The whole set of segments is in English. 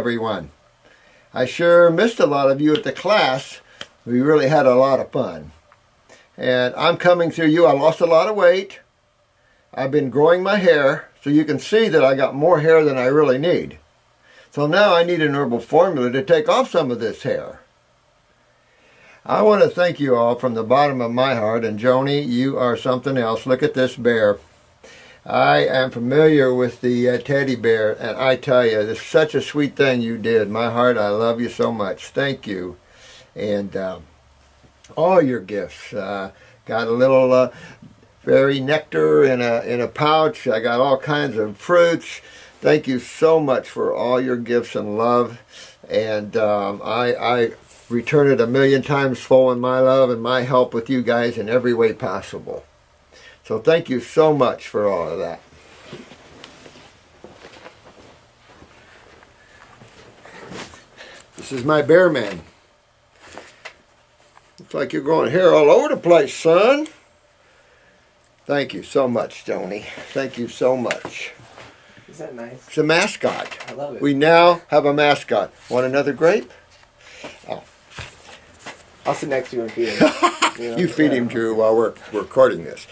everyone. I sure missed a lot of you at the class. We really had a lot of fun. And I'm coming through you. I lost a lot of weight. I've been growing my hair, so you can see that I got more hair than I really need. So now I need an herbal formula to take off some of this hair. I want to thank you all from the bottom of my heart, and Joni, you are something else. Look at this bear. I am familiar with the teddy bear, and I tell you, it's such a sweet thing you did. My heart, I love you so much. Thank you. And all your gifts. Got a little fairy nectar in a pouch. I got all kinds of fruits. Thank you so much for all your gifts and love. And I return it 1,000,000 times full in my love and my help with you guys in every way possible. So thank you so much for all of that. This is my bear man. Looks like you're growing hair all over the place, son. Thank you so much, Joni. Thank you so much. Is that nice? It's a mascot. I love it. We now have a mascot. Want another grape? Oh. I'll sit next to you and feed him. You feed him, Drew, while we're recording this.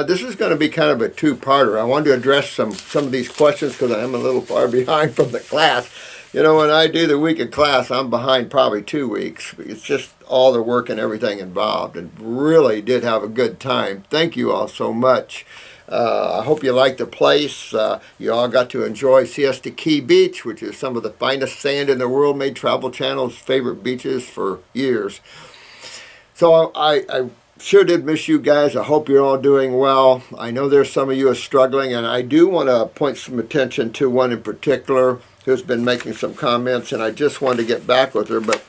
This is going to be kind of a two-parter. I wanted to address some of these questions because I am a little far behind from the class. You know, when I do the week of class, I'm behind probably 2 weeks. It's just all the work and everything involved, and really did have a good time. Thank you all so much. I hope you liked the place. You all got to enjoy Siesta Key Beach, which is some of the finest sand in the world, made Travel Channel's favorite beaches for years. So I sure did miss you guys. I hope you're all doing well. I know there's some of you are struggling, and I do want to point some attention to one in particular who's been making some comments, and I just wanted to get back with her, but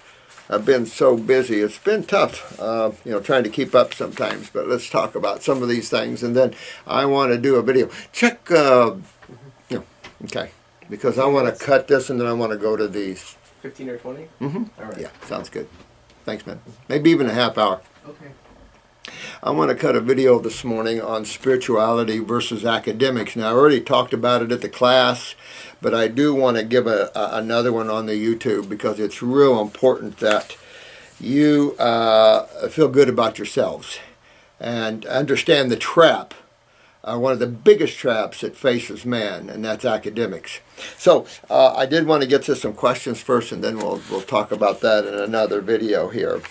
I've been so busy. It's been tough, trying to keep up sometimes, but let's talk about some of these things, and then I want to do a video. Check, okay, because I want to cut this, and then I want to go to these. 15 or 20? Mm-hmm. All right. Yeah, sounds good. Thanks, man. Maybe even a half hour. Okay. I want to cut a video this morning on spirituality versus academics. Now, I already talked about it at the class, but I do want to give another one on the YouTube because it's real important that you feel good about yourselves and understand the trap, one of the biggest traps that faces man, and that's academics. So I did want to get to some questions first, and then we'll talk about that in another video here.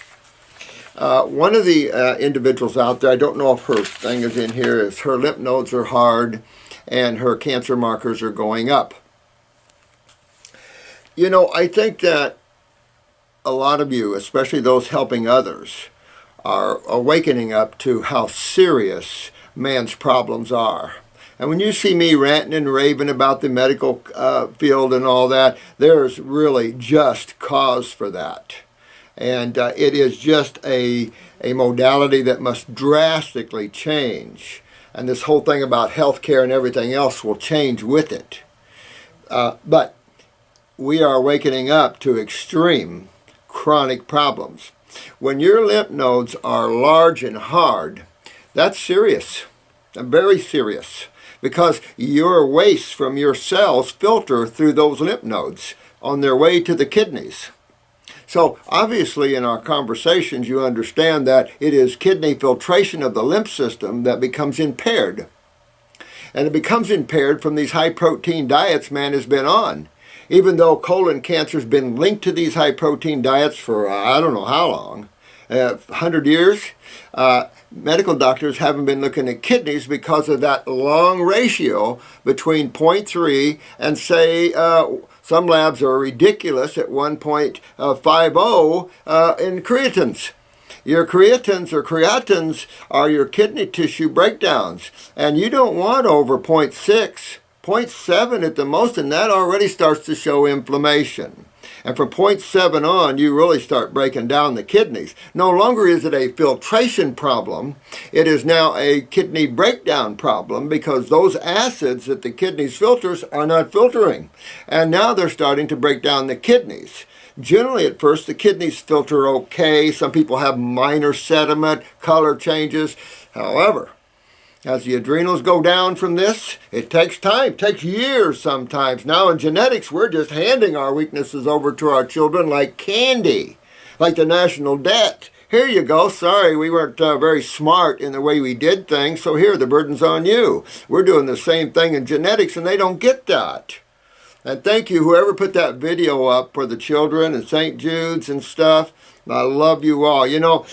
One of the individuals out there, I don't know if her thing is in here, is her lymph nodes are hard and her cancer markers are going up. You know, I think that a lot of you, especially those helping others, are awakening up to how serious man's problems are. And when you see me ranting and raving about the medical field and all that, there's really just cause for that. And it is just a modality that must drastically change. And this whole thing about healthcare and everything else will change with it. But we are waking up to extreme chronic problems. When your lymph nodes are large and hard, that's serious, very serious, because your waste from your cells filter through those lymph nodes on their way to the kidneys. So obviously in our conversations you understand that it is kidney filtration of the lymph system that becomes impaired. And it becomes impaired from these high protein diets man has been on. Even though colon cancer has been linked to these high protein diets for I don't know how long, 100 years, medical doctors haven't been looking at kidneys because of that long ratio between 0.3 and say some labs are ridiculous at 1.50 in creatines. Your creatines or creatins are your kidney tissue breakdowns, and you don't want over 0.6, 0.7 at the most, and that already starts to show inflammation. And from 0.7 on, you really start breaking down the kidneys. No longer is it a filtration problem. It is now a kidney breakdown problem because those acids that the kidneys filters are not filtering. And now they're starting to break down the kidneys. Generally, at first, the kidneys filter okay. Some people have minor sediment, color changes. However, As the adrenals go down from this, it takes time, it takes years sometimes. Now in genetics, we're just handing our weaknesses over to our children like candy, like the national debt. Here you go. Sorry, we weren't very smart in the way we did things, so here, the burden's on you. We're doing the same thing in genetics, and they don't get that. And thank you, whoever put that video up for the children and St. Jude's and stuff. I love you all. You know,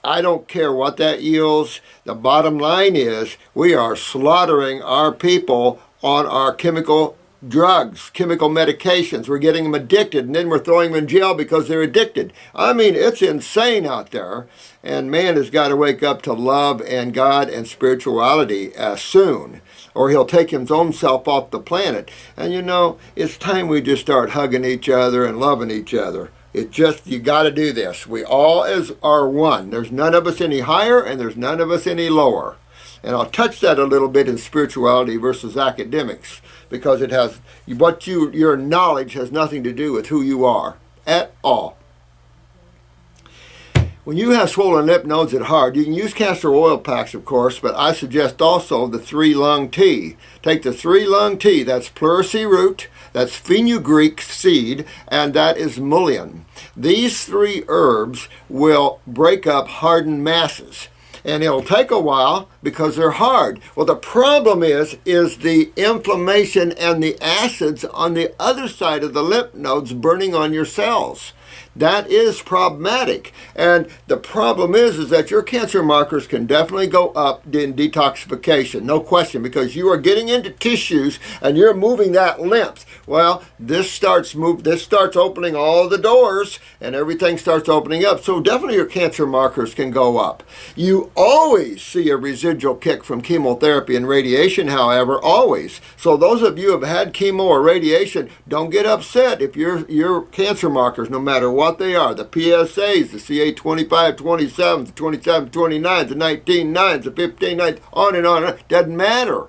I don't care what that yields. The bottom line is we are slaughtering our people on our chemical drugs, chemical medications. We're getting them addicted, and then we're throwing them in jail because they're addicted. I mean, it's insane out there, and man has got to wake up to love and God and spirituality soon, or he'll take his own self off the planet. And you know, it's time we just start hugging each other and loving each other. It just, you got to do this. We all are one. There's none of us any higher, and there's none of us any lower. And I'll touch that a little bit in spirituality versus academics, because it has, your knowledge has nothing to do with who you are at all. When you have swollen lymph nodes at heart, you can use castor oil packs, of course, but I suggest also the 3-lung tea. Take the 3-lung tea, that's pleurisy root, that's fenugreek seed, and that is mullein. These 3 herbs will break up hardened masses. And it'll take a while because they're hard. Well, the problem is the inflammation and the acids on the other side of the lymph nodes burning on your cells. That is problematic. And the problem is that your cancer markers can definitely go up in detoxification, no question, because you are getting into tissues and you're moving that lymph. Well, this starts opening all the doors and everything starts opening up. So definitely your cancer markers can go up. You always see a residual kick from chemotherapy and radiation, however, always. So those of you who have had chemo or radiation, don't get upset if your cancer markers, no matter what they are, the PSAs, the CA25, 27, the 27, 29, the 19-9s, the 15-9, on and on, doesn't matter.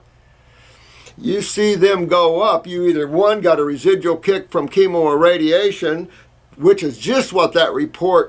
You see them go up, you either, one, got a residual kick from chemo or radiation, which is just what that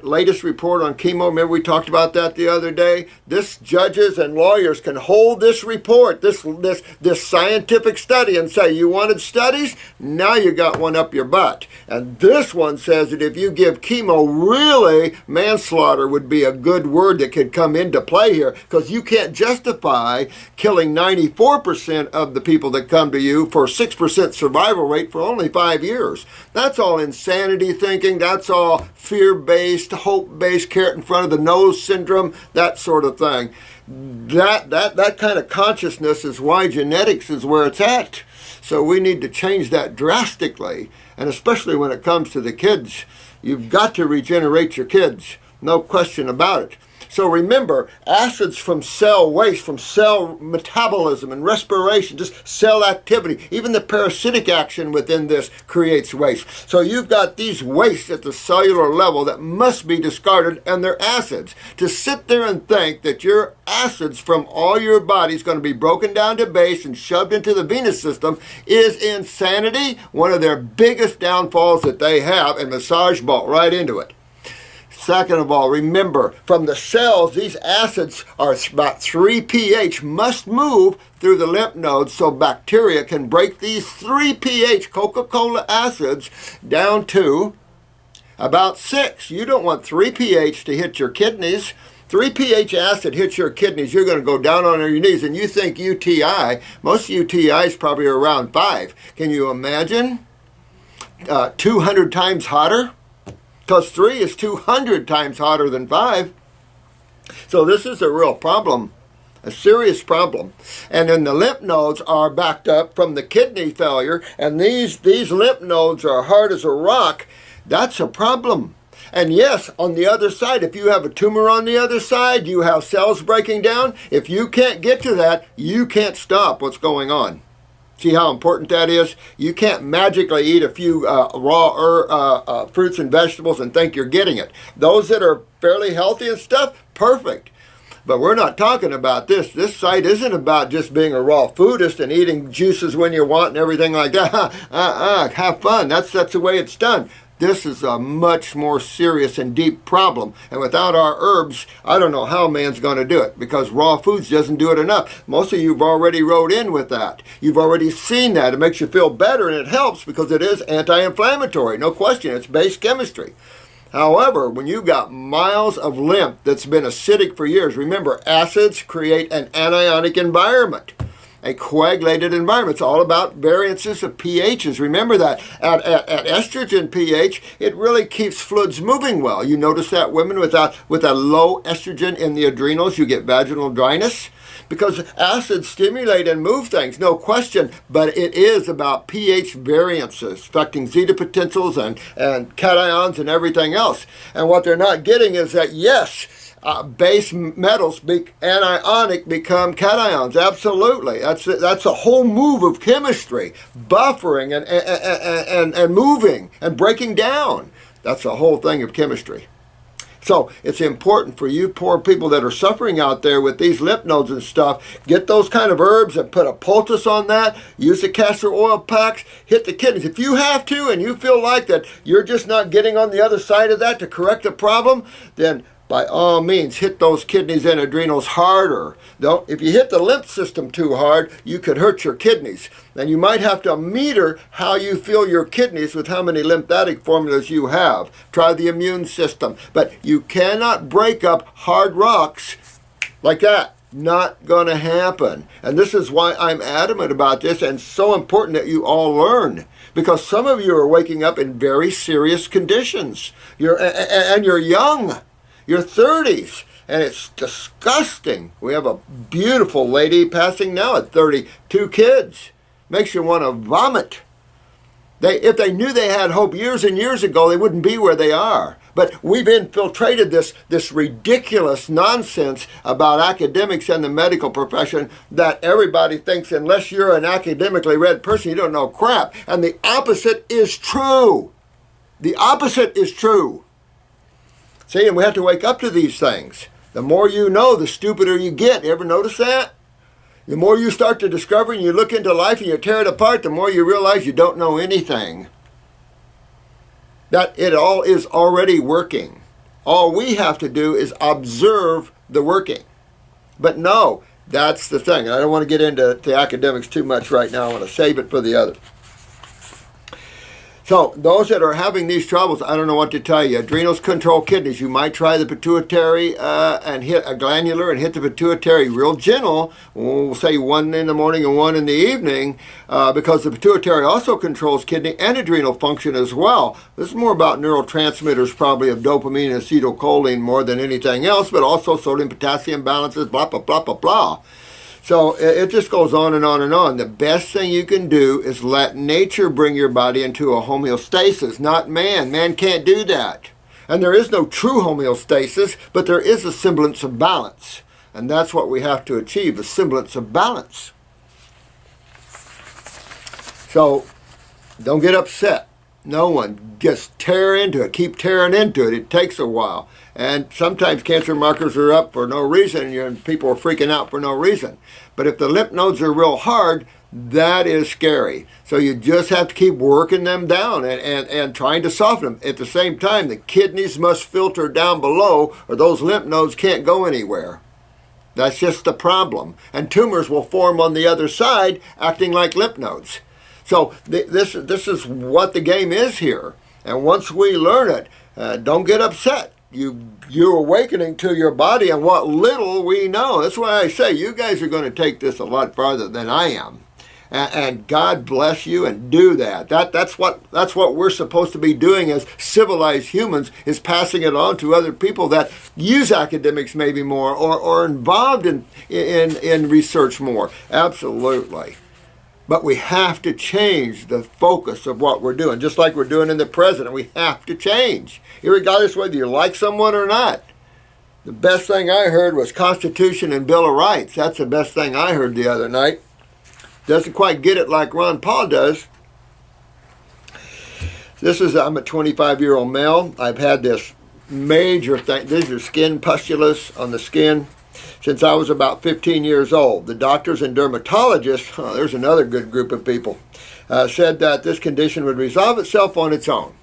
latest report on chemo, remember we talked about that the other day? This judges and lawyers can hold this report, this scientific study, and say, you wanted studies? Now you got one up your butt. And this one says that if you give chemo, really, manslaughter would be a good word that could come into play here, because you can't justify killing 94% of the people that come to you for a 6% survival rate for only 5 years. That's all insanity thinking. That's all fear-based, hope-based, carrot in front of the nose syndrome, that sort of thing. That kind of consciousness is why genetics is where it's at. So we need to change that drastically, and especially when it comes to the kids. You've got to regenerate your kids, no question about it. So remember, acids from cell waste, from cell metabolism and respiration, just cell activity, even the parasitic action within this creates waste. So you've got these wastes at the cellular level that must be discarded, and they're acids. To sit there and think that your acids from all your body is going to be broken down to base and shoved into the venous system is insanity. One of their biggest downfalls that they have, and massage ball right into it. Second of all, remember, from the cells, these acids are about 3 pH, must move through the lymph nodes so bacteria can break these 3 pH Coca-Cola acids down to about 6. You don't want 3 pH to hit your kidneys. 3 pH acid hits your kidneys, you're going to go down on your knees, and you think UTI, most UTIs probably are around 5. Can you imagine? 200 times hotter? Because 3 is 200 times hotter than 5. So this is a real problem, a serious problem. And then the lymph nodes are backed up from the kidney failure, and these lymph nodes are hard as a rock. That's a problem. And yes, on the other side, if you have a tumor on the other side, you have cells breaking down. If you can't get to that, you can't stop what's going on. See how important that is? You can't magically eat a few raw fruits and vegetables and think you're getting it. Those that are fairly healthy and stuff, perfect. But we're not talking about this. This site isn't about just being a raw foodist and eating juices when you want and everything like that. Have fun. That's the way it's done. This is a much more serious and deep problem. And without our herbs, I don't know how man's going to do it, because raw foods doesn't do it enough. Most of you have already wrote in with that. You've already seen that. It makes you feel better, and it helps because it is anti-inflammatory. No question. It's base chemistry. However, when you've got miles of lymph that's been acidic for years, remember, acids create an anionic environment. A coagulated environment. It's all about variances of pHs. Remember that. At estrogen pH, it really keeps fluids moving well. You notice that women with a low estrogen in the adrenals, you get vaginal dryness, because acids stimulate and move things, no question, but it is about pH variances affecting zeta potentials and cations and everything else. And what they're not getting is that, yes, base metals anionic become cations. Absolutely. That's a whole move of chemistry, buffering and moving and breaking down. That's a whole thing of chemistry. So it's important for you poor people that are suffering out there with these lymph nodes and stuff, get those kind of herbs and put a poultice on that, use the castor oil packs, hit the kidneys. If you have to and you feel like that you're just not getting on the other side of that to correct the problem, then by all means, hit those kidneys and adrenals harder. If you hit the lymph system too hard, you could hurt your kidneys. And you might have to meter how you fill your kidneys with how many lymphatic formulas you have. Try the immune system. But you cannot break up hard rocks like that. Not going to happen. And this is why I'm adamant about this, and so important that you all learn. Because some of you are waking up in very serious conditions. And you're young. Your 30s, and it's disgusting. We have a beautiful lady passing now at 30, 2 kids. Makes you want to vomit. If they knew they had hope years and years ago, they wouldn't be where they are. But we've infiltrated this ridiculous nonsense about academics and the medical profession that everybody thinks unless you're an academically read person, you don't know crap. And the opposite is true. The opposite is true. See, and we have to wake up to these things. The more you know, the stupider you get. You ever notice that? The more you start to discover and you look into life and you tear it apart, the more you realize you don't know anything. That it all is already working. All we have to do is observe the working. But no, that's the thing. I don't want to get into the academics too much right now. I want to save it for the other. So those that are having these troubles, I don't know what to tell you. Adrenals control kidneys. You might try the pituitary and hit a glandular and hit the pituitary real gentle. We'll say 1 in the morning and 1 in the evening, because the pituitary also controls kidney and adrenal function as well. This is more about neurotransmitters, probably of dopamine and acetylcholine more than anything else, but also sodium potassium balances, blah, blah, blah, blah, blah. So it just goes on and on and on. The best thing you can do is let nature bring your body into a homeostasis, not man. Man can't do that. And there is no true homeostasis, but there is a semblance of balance. And that's what we have to achieve, a semblance of balance. So don't get upset. No one. Just tear into it. Keep tearing into it. It takes a while. And sometimes cancer markers are up for no reason, and people are freaking out for no reason. But if the lymph nodes are real hard, that is scary. So you just have to keep working them down and trying to soften them. At the same time, the kidneys must filter down below, or those lymph nodes can't go anywhere. That's just the problem. And tumors will form on the other side, acting like lymph nodes. So this is what the game is here. And once we learn it, don't get upset. You're awakening to your body and what little we know. That's why I say you guys are going to take this a lot farther than I am. And God bless you and do that. That's what we're supposed to be doing as civilized humans, is passing it on to other people that use academics maybe more or involved in research more. Absolutely. But we have to change the focus of what we're doing, just like we're doing in the present. We have to change, regardless whether you like someone or not. The best thing I heard was Constitution and Bill of Rights. That's the best thing I heard the other night. Doesn't quite get it like Ron Paul does. I'm a 25-year-old male. I've had this major thing. These are skin pustulas on the skin since I was about 15 years old. The doctors and dermatologists, there's another good group of people, said that this condition would resolve itself on its own.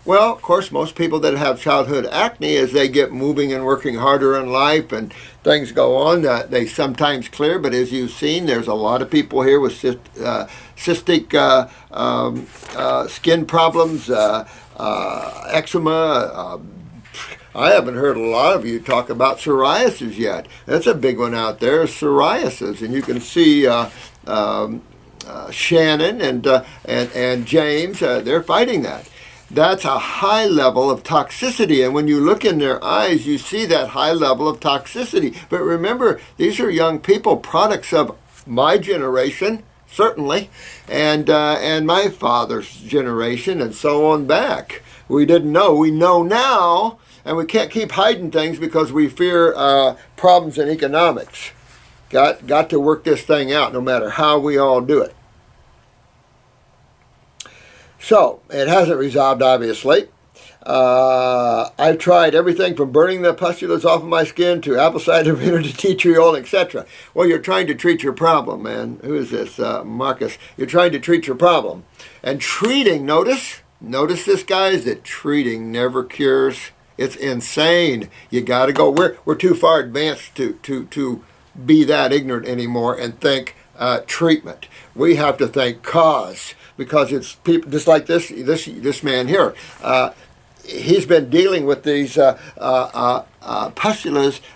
Well, of course, most people that have childhood acne, as they get moving and working harder in life and things go on, they sometimes clear. But as you've seen, there's a lot of people here with cystic skin problems, eczema. I haven't heard a lot of you talk about psoriasis yet. That's a big one out there, psoriasis. And you can see Shannon and James, they're fighting that. That's a high level of toxicity, and when you look in their eyes, you see that high level of toxicity. But remember, these are young people, products of my generation, certainly, and my father's generation, and so on back. We didn't know. We know now, and we can't keep hiding things because we fear problems in economics. Got to work this thing out, no matter how we all do it. So, it hasn't resolved, obviously. I've tried everything from burning the pustulas off of my skin to apple cider vinegar to tea tree oil, etc. Well, you're trying to treat your problem, man. Who is this? Marcus. You're trying to treat your problem. And treating, notice this, guys, that treating never cures. It's insane. You got to go. We're too far advanced to be that ignorant anymore and think treatment. We have to think cause. Because it's people just like this man here. He's been dealing with these pustulas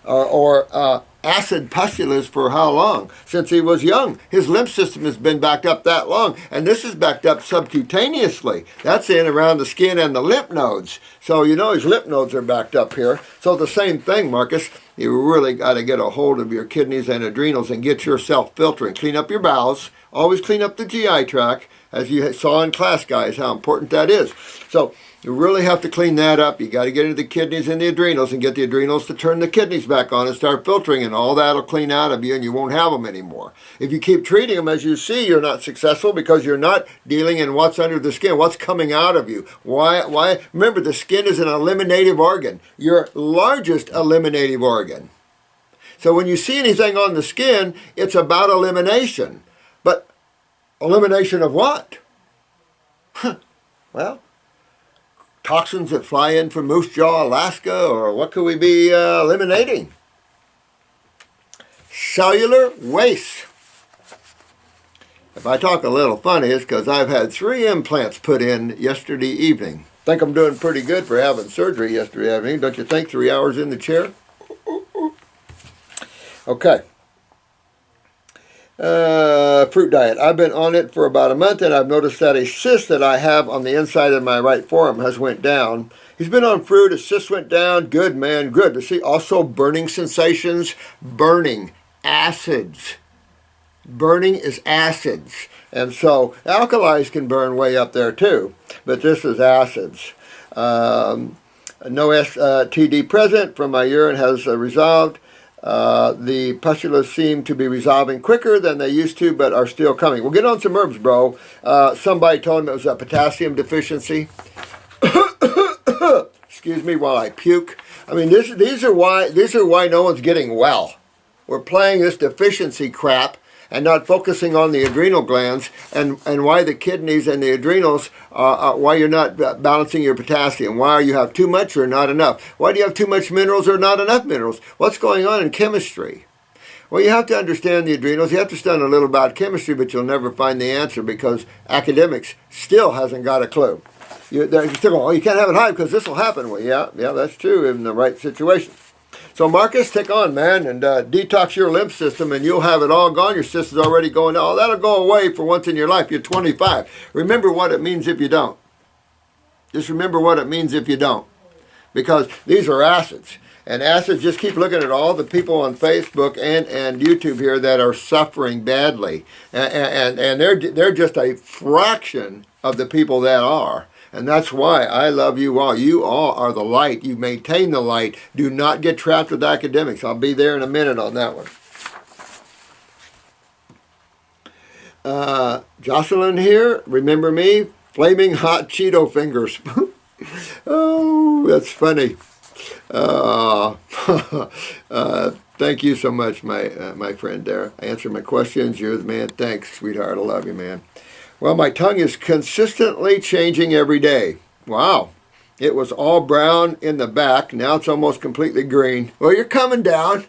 or acid pustulas for how long? Since he was young. His lymph system has been backed up that long, and this is backed up subcutaneously. That's in around the skin and the lymph nodes. So you know his lymph nodes are backed up here. So the same thing, Marcus. You really got to get a hold of your kidneys and adrenals and get yourself filtering. Clean up your bowels. Always clean up the GI tract. As you saw in class, guys, how important that is. So you really have to clean that up. You got to get into the kidneys and the adrenals and get the adrenals to turn the kidneys back on and start filtering, and all that will clean out of you and you won't have them anymore. If you keep treating them, as you see, you're not successful because you're not dealing in what's under the skin, what's coming out of you. Why? Remember, the skin is an eliminative organ, your largest eliminative organ. So when you see anything on the skin, it's about elimination. But elimination of what? Well, toxins that fly in from Moose Jaw, Alaska, or what could we be eliminating? Cellular waste. If I talk a little funny, it's because I've had 3 implants put in yesterday evening. Think I'm doing pretty good for having surgery yesterday evening, don't you think? 3 hours in the chair? Okay. Fruit diet. I've been on it for about a month, and I've noticed that a cyst that I have on the inside of my right forearm has went down. He's been on fruit. His cyst went down. Good, man. Good. But see, also burning sensations. Burning. Acids. Burning is acids. And so alkalis can burn way up there too. But this is acids. No STD present from my urine has resolved. The pustulas seem to be resolving quicker than they used to, but are still coming. We'll get on some herbs, bro. Somebody told me it was a potassium deficiency. Excuse me while I puke. I mean, these are why no one's getting well. We're playing this deficiency crap and not focusing on the adrenal glands, and why the kidneys and the adrenals, why you're not balancing your potassium, why you have too much or not enough, why do you have too much minerals or not enough minerals, what's going on in chemistry? Well, you have to understand the adrenals, you have to study a little about chemistry, but you'll never find the answer because academics still hasn't got a clue. They're still going, oh, you can't have it high because this will happen. Well, yeah, that's true in the right situation. So Marcus, take on, man, and detox your lymph system, and you'll have it all gone. Your system's already going, oh, that'll go away for once in your life. You're 25. Remember what it means if you don't. Just remember what it means if you don't. Because these are acids. And acids, just keep looking at all the people on Facebook and YouTube here that are suffering badly. And they're just a fraction of the people that are. And that's why I love you all. You all are the light. You maintain the light. Do not get trapped with academics. I'll be there in a minute on that one. Jocelyn here. Remember me? Flaming hot Cheeto fingers. Oh, that's funny. Thank you so much, my friend there. I answered my questions. You're the man. Thanks, sweetheart. I love you, man. Well, my tongue is consistently changing every day. Wow. It was all brown in the back. Now it's almost completely green. Well, you're coming down.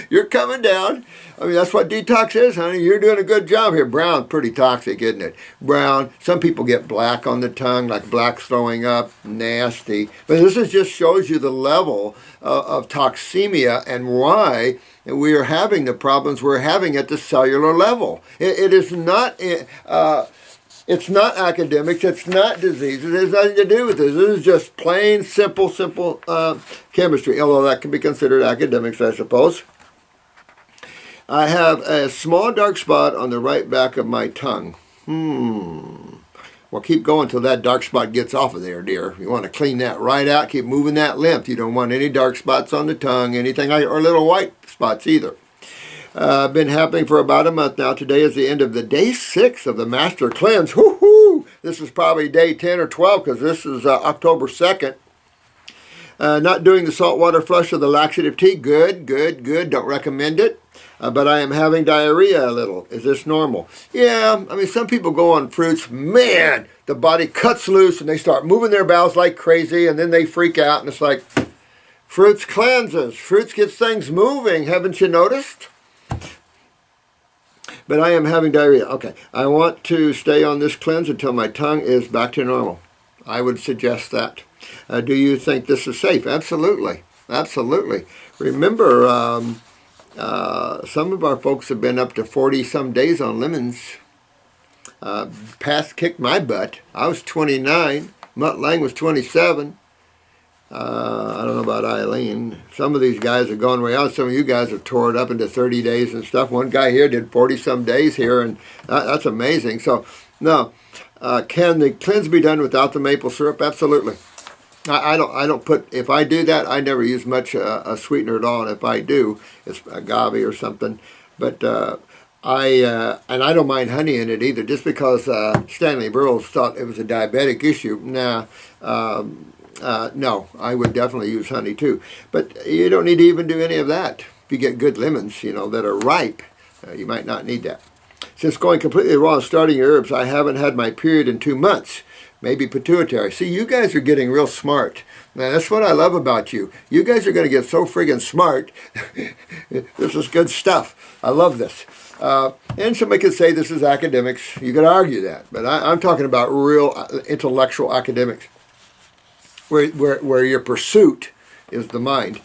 You're coming down. I mean, that's what detox is, honey. You're doing a good job here. Brown, pretty toxic, isn't it? Brown. Some people get black on the tongue, like black throwing up. Nasty. But this just shows you the level of toxemia and why we are having the problems we're having at the cellular level. It is not... it's not academics, it's not diseases, it has nothing to do with this. This is just plain, simple chemistry, although that can be considered academics, I suppose. I have a small dark spot on the right back of my tongue. Well, keep going until that dark spot gets off of there, dear. You want to clean that right out, keep moving that lymph. You don't want any dark spots on the tongue, anything like, or little white spots either. Been happening for about a month now. Today is the end of the day 6 of the Master Cleanse. Woohoo! This is probably day 10 or 12 because this is October 2nd. Not doing the saltwater flush or the laxative tea. Good. Don't recommend it. But I am having diarrhea a little. Is this normal? Yeah, I mean, some people go on fruits. Man, the body cuts loose and they start moving their bowels like crazy and then they freak out and it's like, fruits cleanses. Fruits gets things moving. Haven't you noticed? But I am having diarrhea. Okay, I want to stay on this cleanse until my tongue is back to normal. I would suggest that. Do you think this is safe? Absolutely. Absolutely. Remember, some of our folks have been up to 40-some days on lemons. Kicked my butt. I was 29. Mutt Lang was 27. I don't know about Eileen. Some of these guys are going way out. Some of you guys have tore it up into 30 days and stuff. One guy here did 40-some days here, and that's amazing. So, no. Can the cleanse be done without the maple syrup? Absolutely. I don't put, if I do that, I never use much a sweetener at all. And if I do, it's agave or something. But and I don't mind honey in it either. Just because Stanley Burroughs thought it was a diabetic issue. Nah. No, I would definitely use honey too. But you don't need to even do any of that. If you get good lemons, that are ripe, you might not need that. Since going completely raw and starting your herbs, I haven't had my period in 2 months. Maybe pituitary. See, you guys are getting real smart. Now, that's what I love about you. You guys are going to get so friggin' smart. This is good stuff. I love this. And somebody could say this is academics. You could argue that. But I'm talking about real intellectual academics. Where your pursuit is the mind.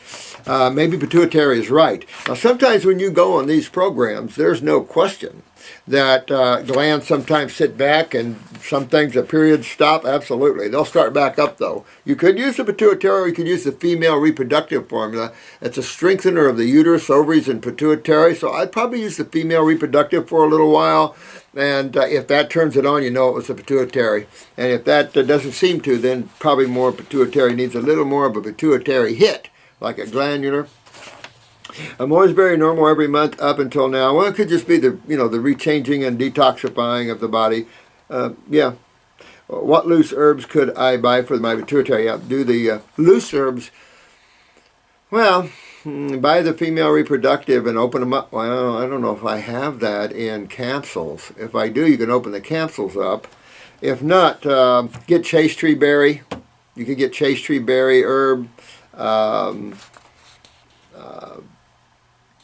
Maybe pituitary is right. Now, sometimes when you go on these programs, there's no question that glands sometimes sit back and some things, the periods stop. Absolutely. They'll start back up, though. You could use the pituitary or you could use the female reproductive formula. It's a strengthener of the uterus, ovaries, and pituitary. So I'd probably use the female reproductive for a little while. And if that turns it on, you know it was the pituitary. And if that doesn't seem to, then probably more pituitary needs a little more of a pituitary hit, like a glandular. I'm always very normal every month up until now. Well, it could just be the the rechanging and detoxifying of the body. Yeah. What loose herbs could I buy for my pituitary? Yeah, do the loose herbs. Well, buy the female reproductive and open them up. Well, I don't know if I have that in capsules. If I do, you can open the capsules up. If not, get chase tree berry. You can get chase tree berry herb.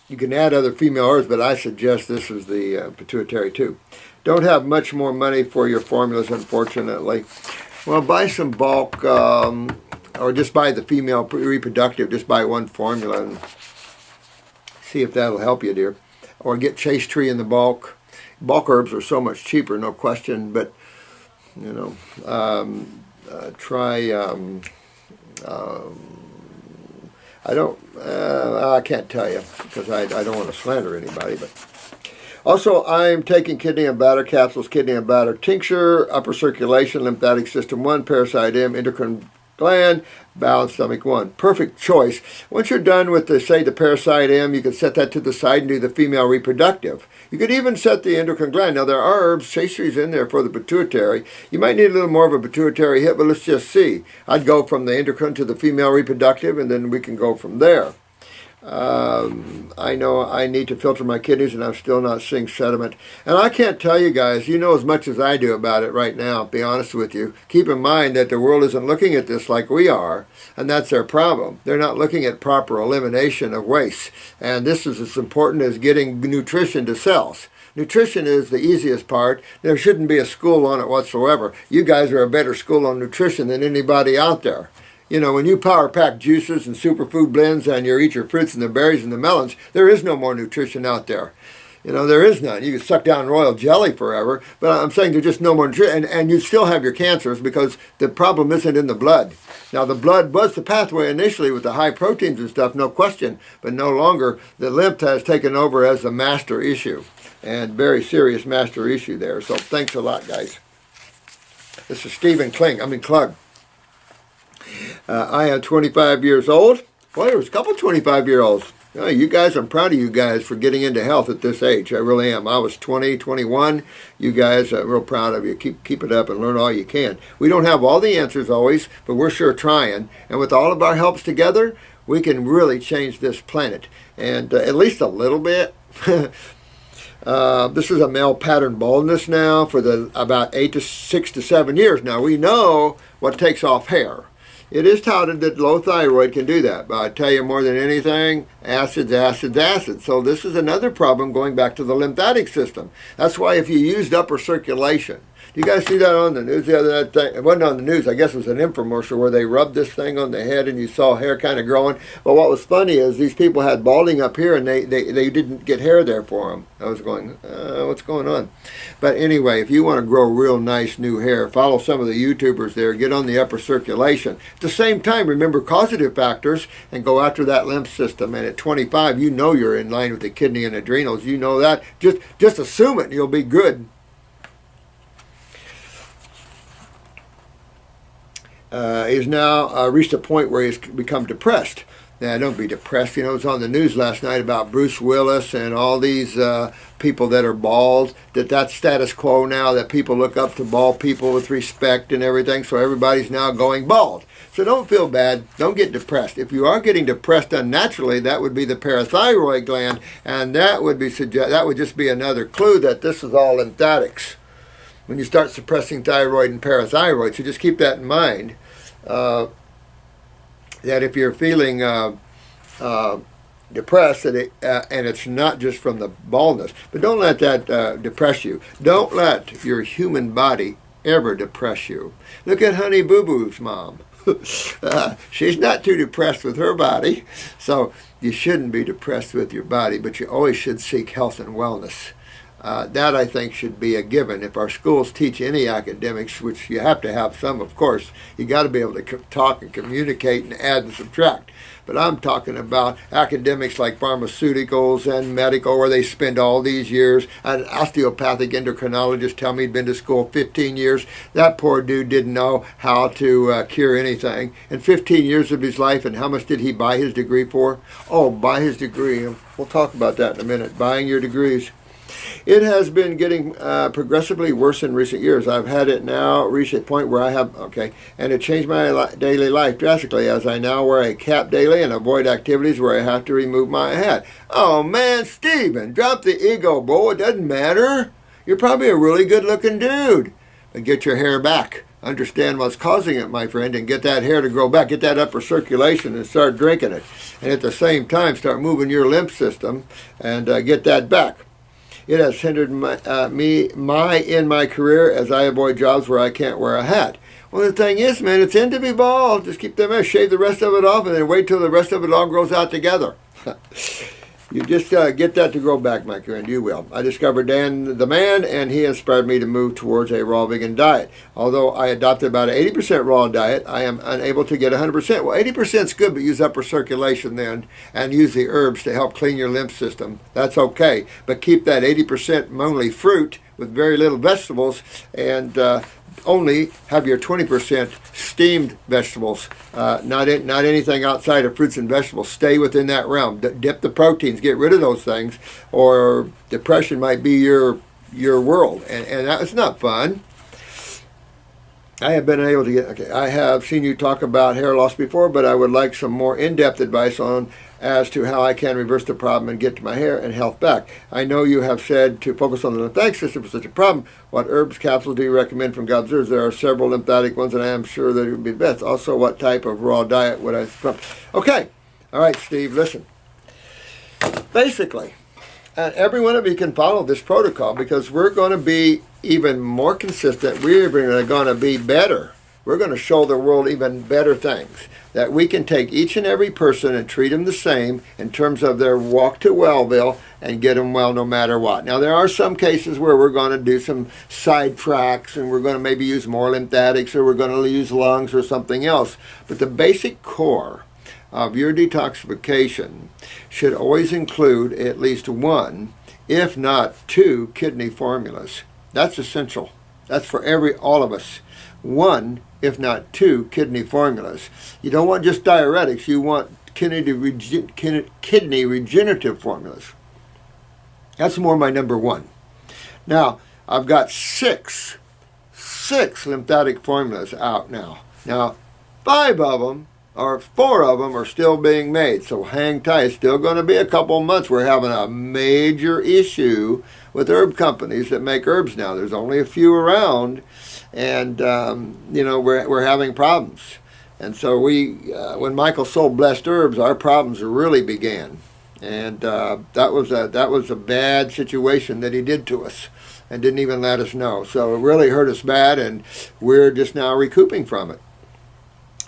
You can add other female herbs, but I suggest this is the pituitary too. Don't have much more money for your formulas, unfortunately. Well, buy some bulk, or just buy the female reproductive. Just buy one formula and see if that'll help you, dear. Or get chase tree in the bulk. Bulk herbs are so much cheaper, no question. But try. I can't tell you because I don't want to slander anybody. But also, I'm taking kidney and bladder capsules, kidney and bladder tincture, upper circulation, lymphatic system 1, parasite M, endocrine gland, bowel and stomach 1. Perfect choice. Once you're done with the parasite M, you can set that to the side and do the female reproductive. You could even set the endocrine gland. Now there are herbs, chase trees in there for the pituitary. You might need a little more of a pituitary hit, but let's just see. I'd go from the endocrine to the female reproductive and then we can go from there. I know I need to filter my kidneys, and I'm still not seeing sediment. And I can't tell you guys, you know as much as I do about it right now, to be honest with you. Keep in mind that the world isn't looking at this like we are, and that's their problem. They're not looking at proper elimination of waste. And this is as important as getting nutrition to cells. Nutrition is the easiest part. There shouldn't be a school on it whatsoever. You guys are a better school on nutrition than anybody out there. You know, when you power pack juices and superfood blends and you eat your fruits and the berries and the melons, there is no more nutrition out there. You know, there is none. You can suck down royal jelly forever, but I'm saying there's just no more nutrition. And you still have your cancers because the problem isn't in the blood. Now, the blood was the pathway initially with the high proteins and stuff, no question, but no longer. The lymph has taken over as the master issue, and very serious master issue there. So thanks a lot, guys. This is Stephen Klug. I am 25 years old. Well, there was a couple 25-year-olds. Oh, you guys, I'm proud of you guys for getting into health at this age. I really am. I was 20, 21. You guys, I'm real proud of you. Keep it up and learn all you can. We don't have all the answers always, but we're sure trying. And with all of our helps together, we can really change this planet. And at least a little bit. This is a male pattern baldness now for about 6 to 7 years. Now, we know what takes off hair. It is touted that low thyroid can do that, but I tell you more than anything, acids, acids, acids. So this is another problem going back to the lymphatic system. That's why if you used upper circulation, you guys see that on the news the other night? It wasn't on the news. I guess it was an infomercial where they rubbed this thing on the head and you saw hair kind of growing. But what was funny is these people had balding up here and they didn't get hair there for them. I was going, what's going on? But anyway, if you want to grow real nice new hair, follow some of the YouTubers there. Get on the upper circulation. At the same time, remember causative factors and go after that lymph system. And at 25, you know you're in line with the kidney and adrenals. You know that. Just assume it and you'll be good. He's now reached a point where he's become depressed. Now, don't be depressed. You know, it was on the news last night about Bruce Willis and all these people that are bald, that's status quo now, that people look up to bald people with respect and everything, so everybody's now going bald. So don't feel bad. Don't get depressed. If you are getting depressed unnaturally, that would be the parathyroid gland, and that would just be another clue that this is all lymphatics. When you start suppressing thyroid and parathyroid, so just keep that in mind. That if you're feeling depressed, and it's not just from the baldness, but don't let that depress you. Don't let your human body ever depress you. Look at Honey Boo Boo's mom. She's not too depressed with her body, so you shouldn't be depressed with your body, but you always should seek health and wellness. That, I think, should be a given. If our schools teach any academics, which you have to have some, of course, you got to be able to talk and communicate and add and subtract. But I'm talking about academics like pharmaceuticals and medical, where they spend all these years. An osteopathic endocrinologist tell me he'd been to school 15 years. That poor dude didn't know how to cure anything. In 15 years of his life, and how much did he buy his degree for? Oh, buy his degree. We'll talk about that in a minute. Buying your degrees. It has been getting progressively worse in recent years. I've had it now reach a point where and it changed my daily life drastically, as I now wear a cap daily and avoid activities where I have to remove my hat. Oh man, Stephen, drop the ego, bro. It doesn't matter. You're probably a really good-looking dude. But get your hair back. Understand what's causing it, my friend, and get that hair to grow back. Get that upper circulation and start drinking it. And at the same time, start moving your lymph system and get that back. It has hindered in my career as I avoid jobs where I can't wear a hat. Well, the thing is, man, it's in to be bald. Just keep them hair, shave the rest of it off, and then wait till the rest of it all grows out together. You just get that to grow back, my friend. You will. I discovered Dan the Man, and he inspired me to move towards a raw vegan diet. Although I adopted about an 80% raw diet, I am unable to get 100%. Well, 80% is good, but use upper circulation then, and use the herbs to help clean your lymph system. That's okay. But keep that 80% only fruit with very little vegetables, and only have your 20% steamed vegetables, not anything outside of fruits and vegetables. Stay within that realm. Dip the proteins, get rid of those things, or depression might be your world, and that's not fun. I have been able to I have seen you talk about hair loss before, but I would like some more in-depth advice on as to how I can reverse the problem and get to my hair and health back. I know you have said to focus on the lymphatic system for such a problem. What herbs, capsules do you recommend from God's herbs? There are several lymphatic ones, and I am sure that it would be the best. Also, what type of raw diet would I from? Okay. All right, Steve, listen. Basically, every one of you can follow this protocol because we're going to be even more consistent. We're going to be better. We're going to show the world even better things. That we can take each and every person and treat them the same in terms of their walk to Wellville and get them well no matter what. Now, there are some cases where we're going to do some sidetracks and we're going to maybe use more lymphatics or we're going to use lungs or something else. But the basic core of your detoxification should always include at least one, if not two, kidney formulas. That's essential. That's for all of us. One, if not two, kidney formulas. You don't want just diuretics. You want kidney regenerative formulas. That's more my number one. Now, I've got six lymphatic formulas out now. Now, 5 of them, or 4 of them, are still being made. So hang tight. It's still going to be a couple months. We're having a major issue with herb companies that make herbs now. There's only a few around. And, we're having problems. And so when Michael sold Blessed Herbs, our problems really began. And that was a bad situation that he did to us and didn't even let us know. So it really hurt us bad, and we're just now recouping from it.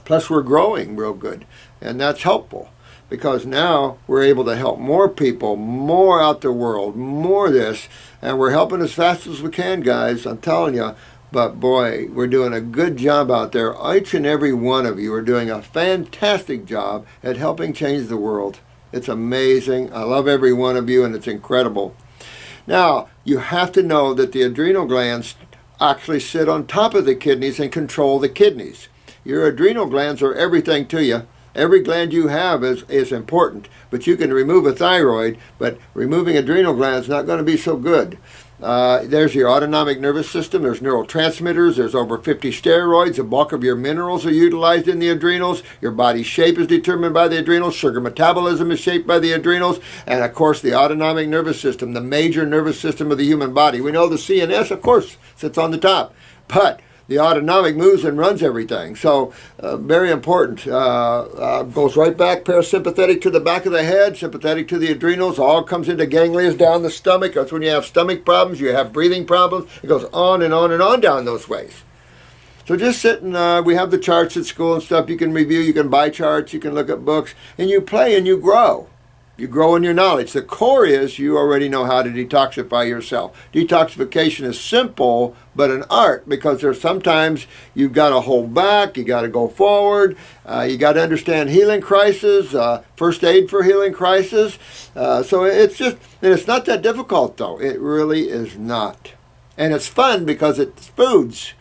Plus, we're growing real good, and that's helpful because now we're able to help more people, more out the world, more this, and we're helping as fast as we can, guys. I'm telling you. But boy, we're doing a good job out there. Each and every one of you are doing a fantastic job at helping change the world. It's amazing. I love every one of you, and it's incredible. Now, you have to know that the adrenal glands actually sit on top of the kidneys and control the kidneys. Your adrenal glands are everything to you. Every gland you have is important, but you can remove a thyroid, but removing adrenal glands is not going to be so good. There's your autonomic nervous system. There's neurotransmitters. There's over 50 steroids. The bulk of your minerals are utilized in the adrenals. Your body's shape is determined by the adrenals. Sugar metabolism is shaped by the adrenals. And, of course, the autonomic nervous system, the major nervous system of the human body. We know the CNS, of course, sits on the top. But the autonomic moves and runs everything. So very important. Goes right back, parasympathetic to the back of the head, sympathetic to the adrenals, all comes into ganglions down the stomach. That's when you have stomach problems, you have breathing problems. It goes on and on and on down those ways. So just sit and we have the charts at school and stuff. You can review, you can buy charts, you can look at books, and you play and you grow. You grow in your knowledge. The core is you already know how to detoxify yourself. Detoxification is simple, but an art, because there's sometimes you've got to hold back, you got to go forward, you got to understand healing crisis, first aid for healing crisis. So it's not that difficult though. It really is not. And it's fun because it's foods.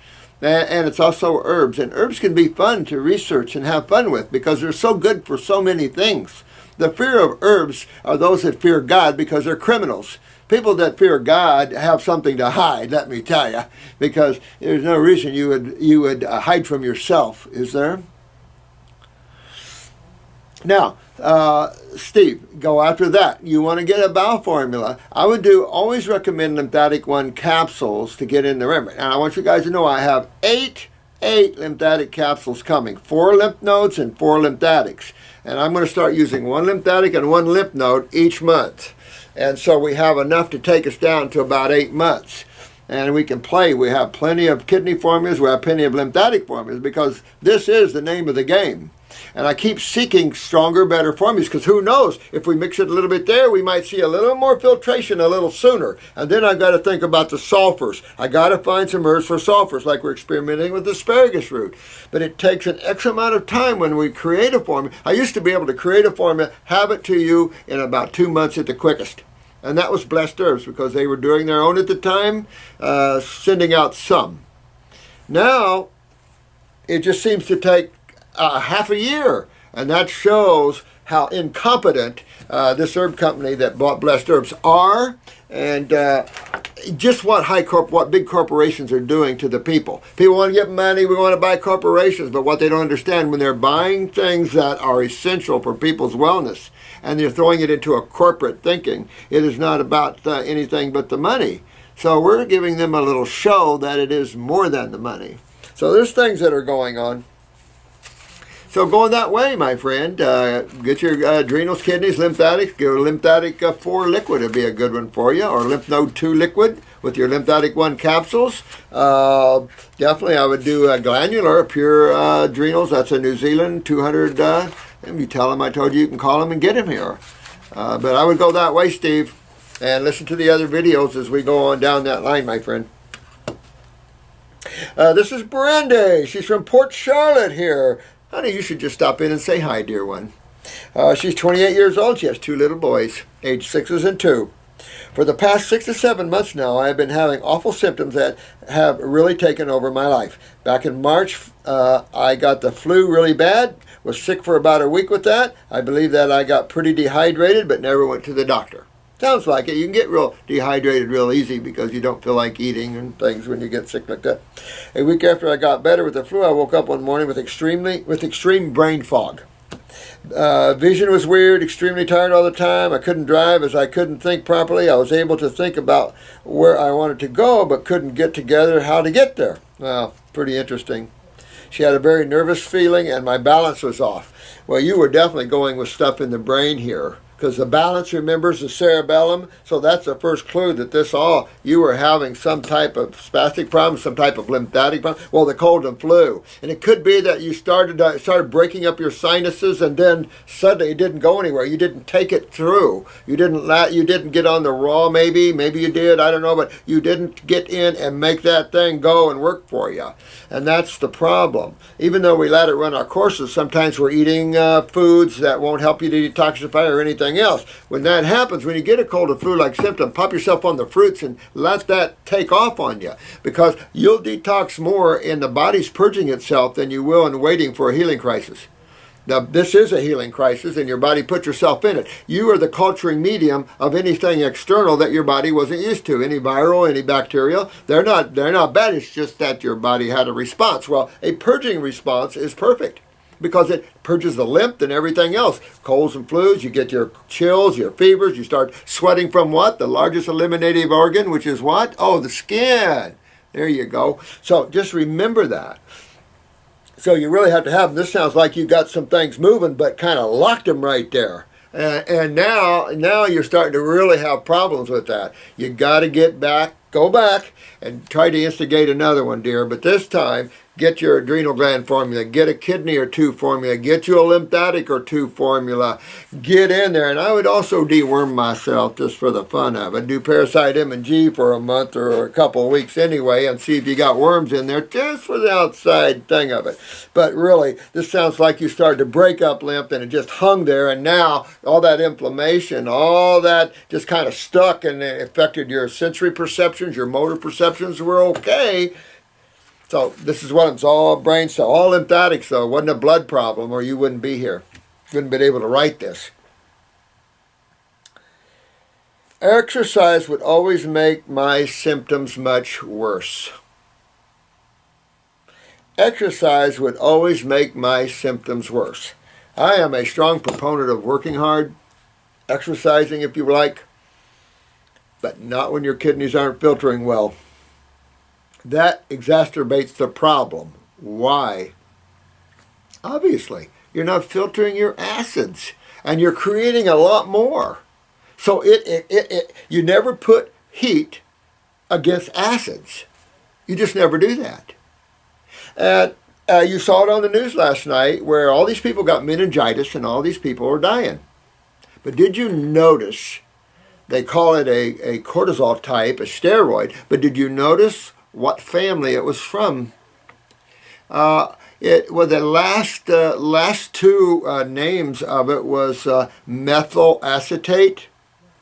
And it's also herbs. And herbs can be fun to research and have fun with because they're so good for so many things. The fear of herbs are those that fear God because they're criminals. People that fear God have something to hide, let me tell you, because there's no reason you would hide from yourself, is there? Now, Steve, go after that. You want to get a bowel formula. I would always recommend Lymphatic 1 capsules to get in the remedy. And I want you guys to know I have eight lymphatic capsules coming, 4 lymph nodes and 4 lymphatics. And I'm going to start using 1 lymphatic and 1 lymph node each month. And so we have enough to take us down to about 8 months. And we can play. We have plenty of kidney formulas. We have plenty of lymphatic formulas because this is the name of the game. And I keep seeking stronger, better formulas because who knows, if we mix it a little bit there, we might see a little more filtration a little sooner. And then I've got to think about the sulfurs. I got to find some herbs for sulfurs, like we're experimenting with asparagus root. But it takes an X amount of time when we create a formula. I used to be able to create a formula, have it to you in about 2 months at the quickest. And that was Blessed Herbs because they were doing their own at the time, sending out some. Now, it just seems to take half a year, and that shows how incompetent this herb company that bought Blessed Herbs are. And just what big corporations are doing to the people. People want to get money, we want to buy corporations, but what they don't understand, when they're buying things that are essential for people's wellness and they're throwing it into a corporate thinking, it is not about anything but the money. So we're giving them a little show that it is more than the money. So there's things that are going on. So going that way, my friend, get your adrenals, kidneys, lymphatics. Go lymphatic 4 liquid would be a good one for you, or lymph node 2 liquid with your lymphatic 1 capsules. Definitely I would do glandular, pure adrenals. That's a New Zealand 200. And you tell them I told you can call them and get them here. But I would go that way, Steve, and listen to the other videos as we go on down that line, my friend. This is Brenda. She's from Port Charlotte here. Honey, you should just stop in and say hi, dear one. She's 28 years old. She has 2 little boys, age 6s and 2. For the past 6 to 7 months now, I have been having awful symptoms that have really taken over my life. Back in March, I got the flu really bad, was sick for about a week with that. I believe that I got pretty dehydrated, but never went to the doctor. Sounds like it. You can get real dehydrated real easy because you don't feel like eating and things when you get sick like that. A week after I got better with the flu, I woke up one morning with extreme brain fog. Vision was weird, extremely tired all the time. I couldn't drive as I couldn't think properly. I was able to think about where I wanted to go, but couldn't get together how to get there. Well, pretty interesting. She had a very nervous feeling, and my balance was off. Well, you were definitely going with stuff in the brain here, because the balance remembers the cerebellum, so that's the first clue that you were having some type of spastic problem, some type of lymphatic problem, well, the cold and flu. And it could be that you started breaking up your sinuses, and then suddenly it didn't go anywhere. You didn't take it through. You didn't get on the raw, maybe you did, I don't know, but you didn't get in and make that thing go and work for you. And that's the problem. Even though we let it run our courses, sometimes we're eating foods that won't help you to detoxify or anything else. When that happens, when you get a cold or flu-like symptom, pop yourself on the fruits and let that take off on you, because you'll detox more in the body's purging itself than you will in waiting for a healing crisis. Now, this is a healing crisis, and your body put yourself in it. You are the culturing medium of anything external that your body wasn't used to. Any viral, any bacterial, they're not bad. It's just that your body had a response. Well, a purging response is perfect, because it purges the lymph and everything else. Colds and flus, you get your chills, your fevers, you start sweating from what? The largest eliminative organ, which is what? Oh, the skin. There you go. So just remember that. So you really have to have them. This sounds like you got some things moving, but kind of locked them right there. And now you're starting to really have problems with that. You got to go back and try to instigate another one, dear. But this time, get your adrenal gland formula, get a kidney or 2 formula, get you a lymphatic or 2 formula, get in there. And I would also deworm myself just for the fun of it. Do parasite M&G for a month or a couple of weeks anyway, and see if you got worms in there just for the outside thing of it. But really, this sounds like you started to break up lymph and it just hung there, and now all that inflammation, all that just kind of stuck, and it affected your sensory perceptions, your motor perceptions were okay. So this is what it's all brain cell, all lymphatics though. It wasn't a blood problem, or you wouldn't be here. You wouldn't have been able to write this. Exercise would always make my symptoms much worse. Exercise would always make my symptoms worse. I am a strong proponent of working hard, exercising if you like, but not when your kidneys aren't filtering well. That exacerbates the problem. Why? Obviously, you're not filtering your acids, and you're creating a lot more. So you never put heat against acids. You just never do that. And you saw it on the news last night where all these people got meningitis and all these people are dying. But did you notice, they call it a cortisol type, a steroid, but did you notice what family it was from? It was the last 2 names of it was methyl acetate.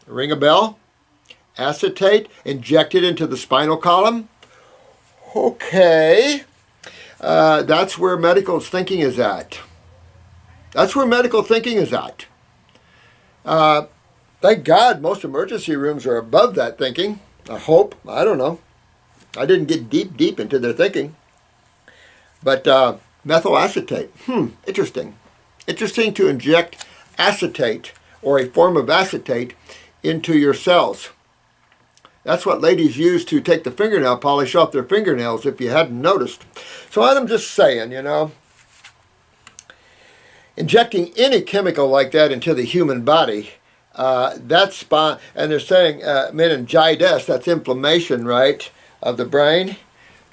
Ring a bell? Acetate injected into the spinal column. Okay, that's where medical thinking is at. That's where medical thinking is at. Thank God most emergency rooms are above that thinking. I hope. I don't know. I didn't get deep into their thinking. But methyl acetate. Interesting. Interesting to inject acetate or a form of acetate into your cells. That's what ladies use to take the fingernail polish off their fingernails, if you hadn't noticed. So I'm just saying, you know, injecting any chemical like that into the human body, that's and they're saying meningitis, that's inflammation, right, of the brain.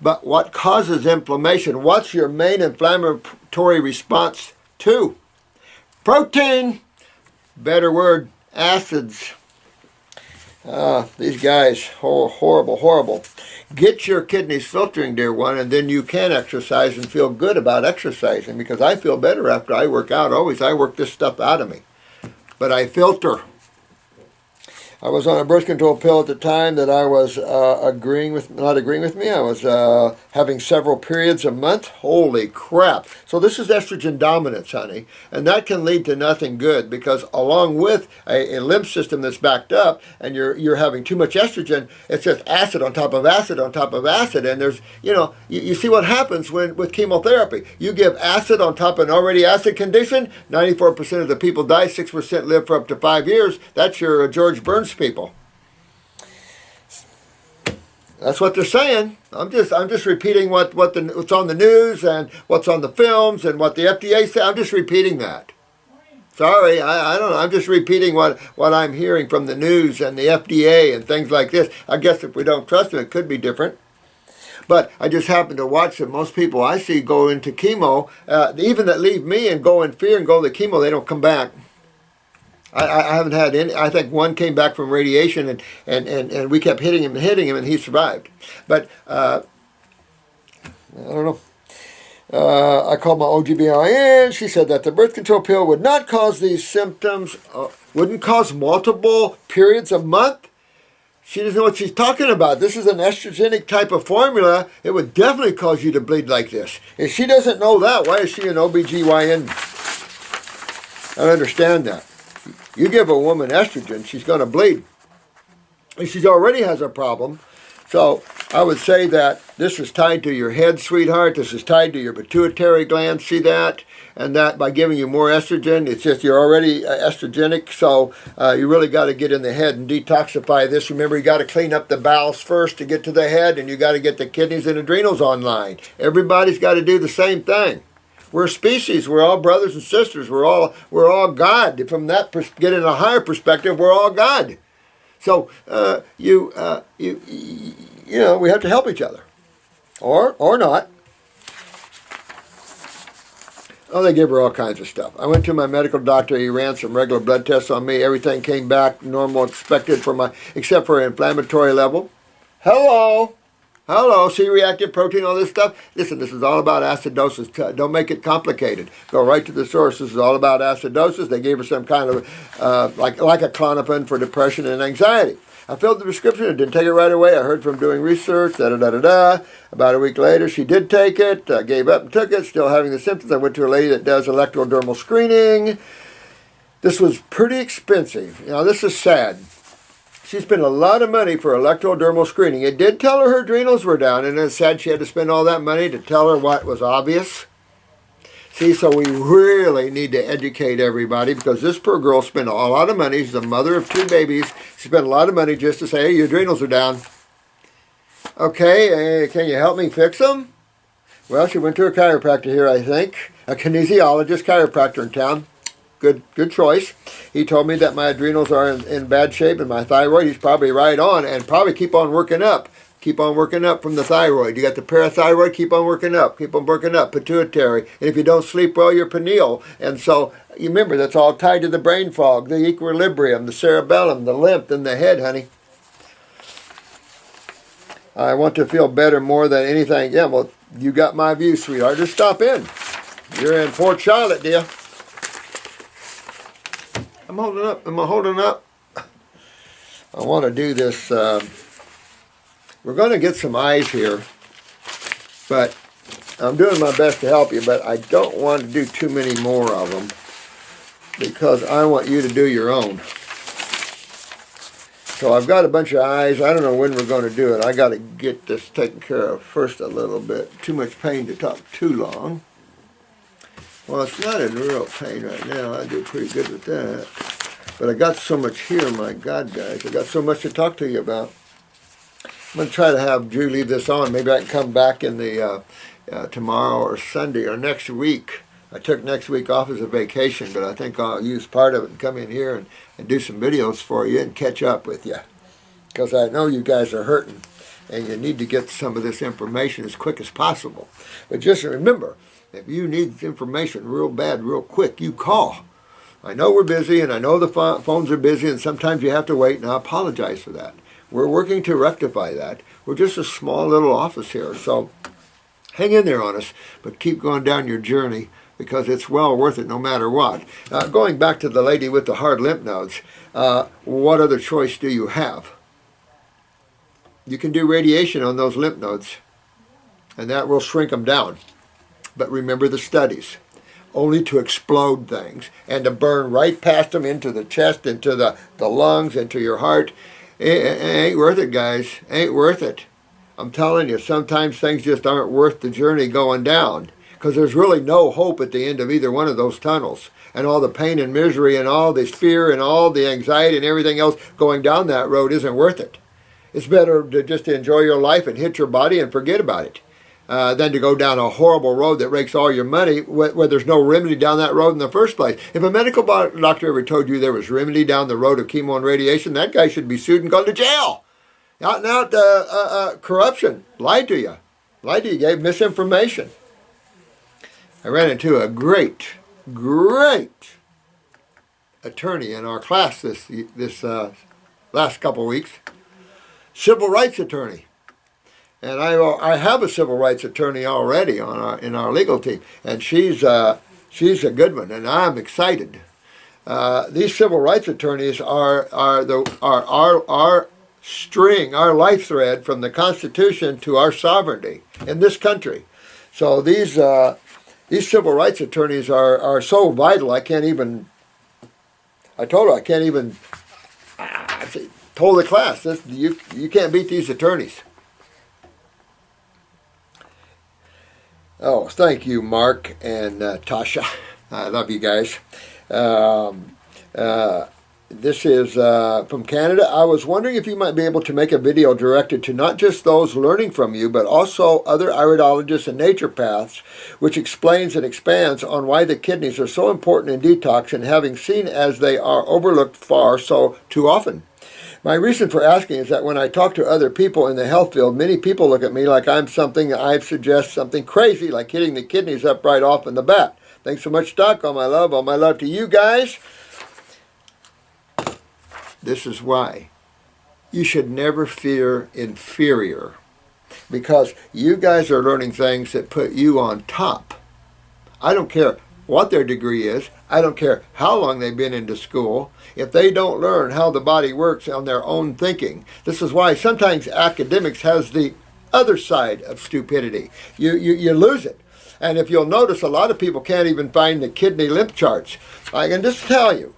But what causes inflammation? What's your main inflammatory response to? Protein. Better word, acids. These guys, horrible, horrible. Get your kidneys filtering, dear one, and then you can exercise and feel good about exercising, because I feel better after I work out. Always, I work this stuff out of me. But I filter. I was on a birth control pill at the time that I was not agreeing with me. I was having several periods a month. Holy crap. So this is estrogen dominance, honey. And that can lead to nothing good, because along with a lymph system that's backed up and you're having too much estrogen, it's just acid on top of acid on top of acid. And there's, you know, you see what happens with chemotherapy. You give acid on top of an already acid condition, 94% of the people die, 6% live for up to 5 years. That's your George Burns people. That's what they're saying. I'm just repeating what's on the news and what's on the films and what the FDA said. I'm just repeating that. Sorry, I don't know. I'm just repeating what I'm hearing from the news and the FDA and things like this. I guess if we don't trust them, it could be different. But I just happen to watch that most people I see go into chemo, even that leave me and go in fear and go to the chemo, they don't come back. I haven't had any. I think one came back from radiation, and we kept hitting him, and he survived. But I don't know. I called my OGBRN. She said that the birth control pill would not cause these symptoms, wouldn't cause multiple periods a month. She doesn't know what she's talking about. This is an estrogenic type of formula. It would definitely cause you to bleed like this. If she doesn't know that, why is she an OBGYN? I don't understand that. You give a woman estrogen, she's going to bleed. And she already has a problem. So I would say that this is tied to your head, sweetheart. This is tied to your pituitary gland. See that? And that by giving you more estrogen, it's just you're already estrogenic. So you really got to get in the head and detoxify this. Remember, you got to clean up the bowels first to get to the head, and you got to get the kidneys and adrenals online. Everybody's got to do the same thing. We're a species. We're all brothers and sisters. We're all God. From that, getting a higher perspective, we're all God. So you know, we have to help each other, or not. Oh, they give her all kinds of stuff. I went to my medical doctor. He ran some regular blood tests on me. Everything came back normal, expected for except for inflammatory level. Hello. Hello, C-reactive protein, all this stuff. Listen, this is all about acidosis. Don't make it complicated. Go right to the source. This is all about acidosis. They gave her some kind of, like a Klonopin for depression and anxiety. I filled the prescription. I didn't take it right away. I heard from doing research, da-da-da-da-da. About a week later, she did take it, gave up and took it, still having the symptoms. I went to a lady that does electrodermal screening. This was pretty expensive. You know, this is sad. She spent a lot of money for electrodermal screening. It did tell her her adrenals were down, and it's sad she had to spend all that money to tell her what was obvious. See, so we really need to educate everybody, because this poor girl spent a lot of money. She's the mother of 2 babies. She spent a lot of money just to say, hey, your adrenals are down. Okay, can you help me fix them? Well, she went to a chiropractor here, I think, a kinesiologist chiropractor in town. Good choice. He told me that my adrenals are in bad shape, and my thyroid, he's probably right on, and probably keep on working up. Keep on working up from the thyroid. You got the parathyroid, keep on working up. Keep on working up. Pituitary. And if you don't sleep well, your pineal. And so, you remember, that's all tied to the brain fog, the equilibrium, the cerebellum, the lymph, and the head, honey. I want to feel better more than anything. Yeah, well, you got my view, sweetheart. Just stop in. You're in Port Charlotte, dear. I'm holding up. Am I holding up? I want to do this. We're going to get some eyes here, but I'm doing my best to help you, but I don't want to do too many more of them, because I want you to do your own. So I've got a bunch of eyes. I don't know when we're going to do it. I got to get this taken care of first a little bit. Too much pain to talk too long. Well, it's not in real pain right now. I do pretty good with that. But I got so much here, my God, guys. I got so much to talk to you about. I'm going to try to have Drew leave this on. Maybe I can come back in the tomorrow or Sunday or next week. I took next week off as a vacation, but I think I'll use part of it and come in here and do some videos for you and catch up with you. Because I know you guys are hurting, and you need to get some of this information as quick as possible. But just remember, if you need information real bad, real quick, you call. I know we're busy, and I know the phones are busy, and sometimes you have to wait, and I apologize for that. We're working to rectify that. We're just a small little office here, so hang in there on us, but keep going down your journey because it's well worth it no matter what. Going back to the lady with the hard lymph nodes, what other choice do you have? You can do radiation on those lymph nodes, and that will shrink them down. But remember the studies, only to explode things and to burn right past them into the chest, into the lungs, into your heart. It ain't worth it, guys. Ain't worth it. I'm telling you, sometimes things just aren't worth the journey going down because there's really no hope at the end of either one of those tunnels. And all the pain and misery and all this fear and all the anxiety and everything else going down that road isn't worth it. It's better to just enjoy your life and hit your body and forget about it. Than to go down a horrible road that rakes all your money where there's no remedy down that road in the first place. If a medical doctor ever told you there was remedy down the road of chemo and radiation, that guy should be sued and gone to jail. Out and out corruption. Lied to you. Gave misinformation. I ran into a great attorney in our class this last couple of weeks. Civil rights attorney. And I have a civil rights attorney already in our legal team, and she's a good one, and I'm excited. These civil rights attorneys are our string, our life thread from the Constitution to our sovereignty in this country. So these civil rights attorneys are so vital. I told her I can't even. I told the class, you can't beat these attorneys. Oh, thank you, Mark and Tasha. I love you guys. This is from Canada. I was wondering if you might be able to make a video directed to not just those learning from you, but also other iridologists and naturopaths, which explains and expands on why the kidneys are so important in detox and having seen as they are overlooked too often. My reason for asking is that when I talk to other people in the health field, many people look at me like I'm something I suggest something crazy, like hitting the kidneys up right off in the bat. Thanks so much, Doc. All my love to you guys. This is why you should never fear inferior, because you guys are learning things that put you on top. I don't care what their degree is. I don't care how long they've been into school. If they don't learn how the body works on their own thinking. This is why sometimes academics has the other side of stupidity. You lose it. And if you'll notice, a lot of people can't even find the kidney lymph charts. I can just tell you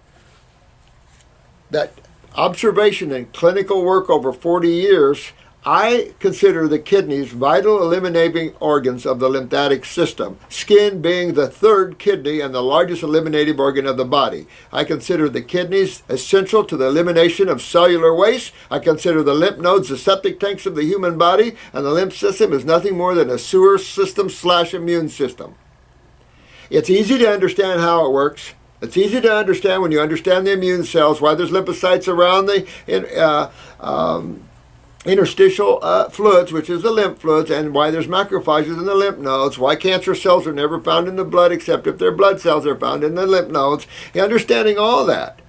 that observation and clinical work over 40 years, I consider the kidneys vital eliminating organs of the lymphatic system, skin being the third kidney and the largest eliminating organ of the body. I consider the kidneys essential to the elimination of cellular waste. I consider the lymph nodes the septic tanks of the human body, and the lymph system is nothing more than a sewer system / immune system. It's easy to understand how it works. It's easy to understand when you understand the immune cells, why there's lymphocytes around the interstitial fluids, which is the lymph fluids, and why there's macrophages in the lymph nodes, why cancer cells are never found in the blood except if their blood cells are found in the lymph nodes. Understanding all that,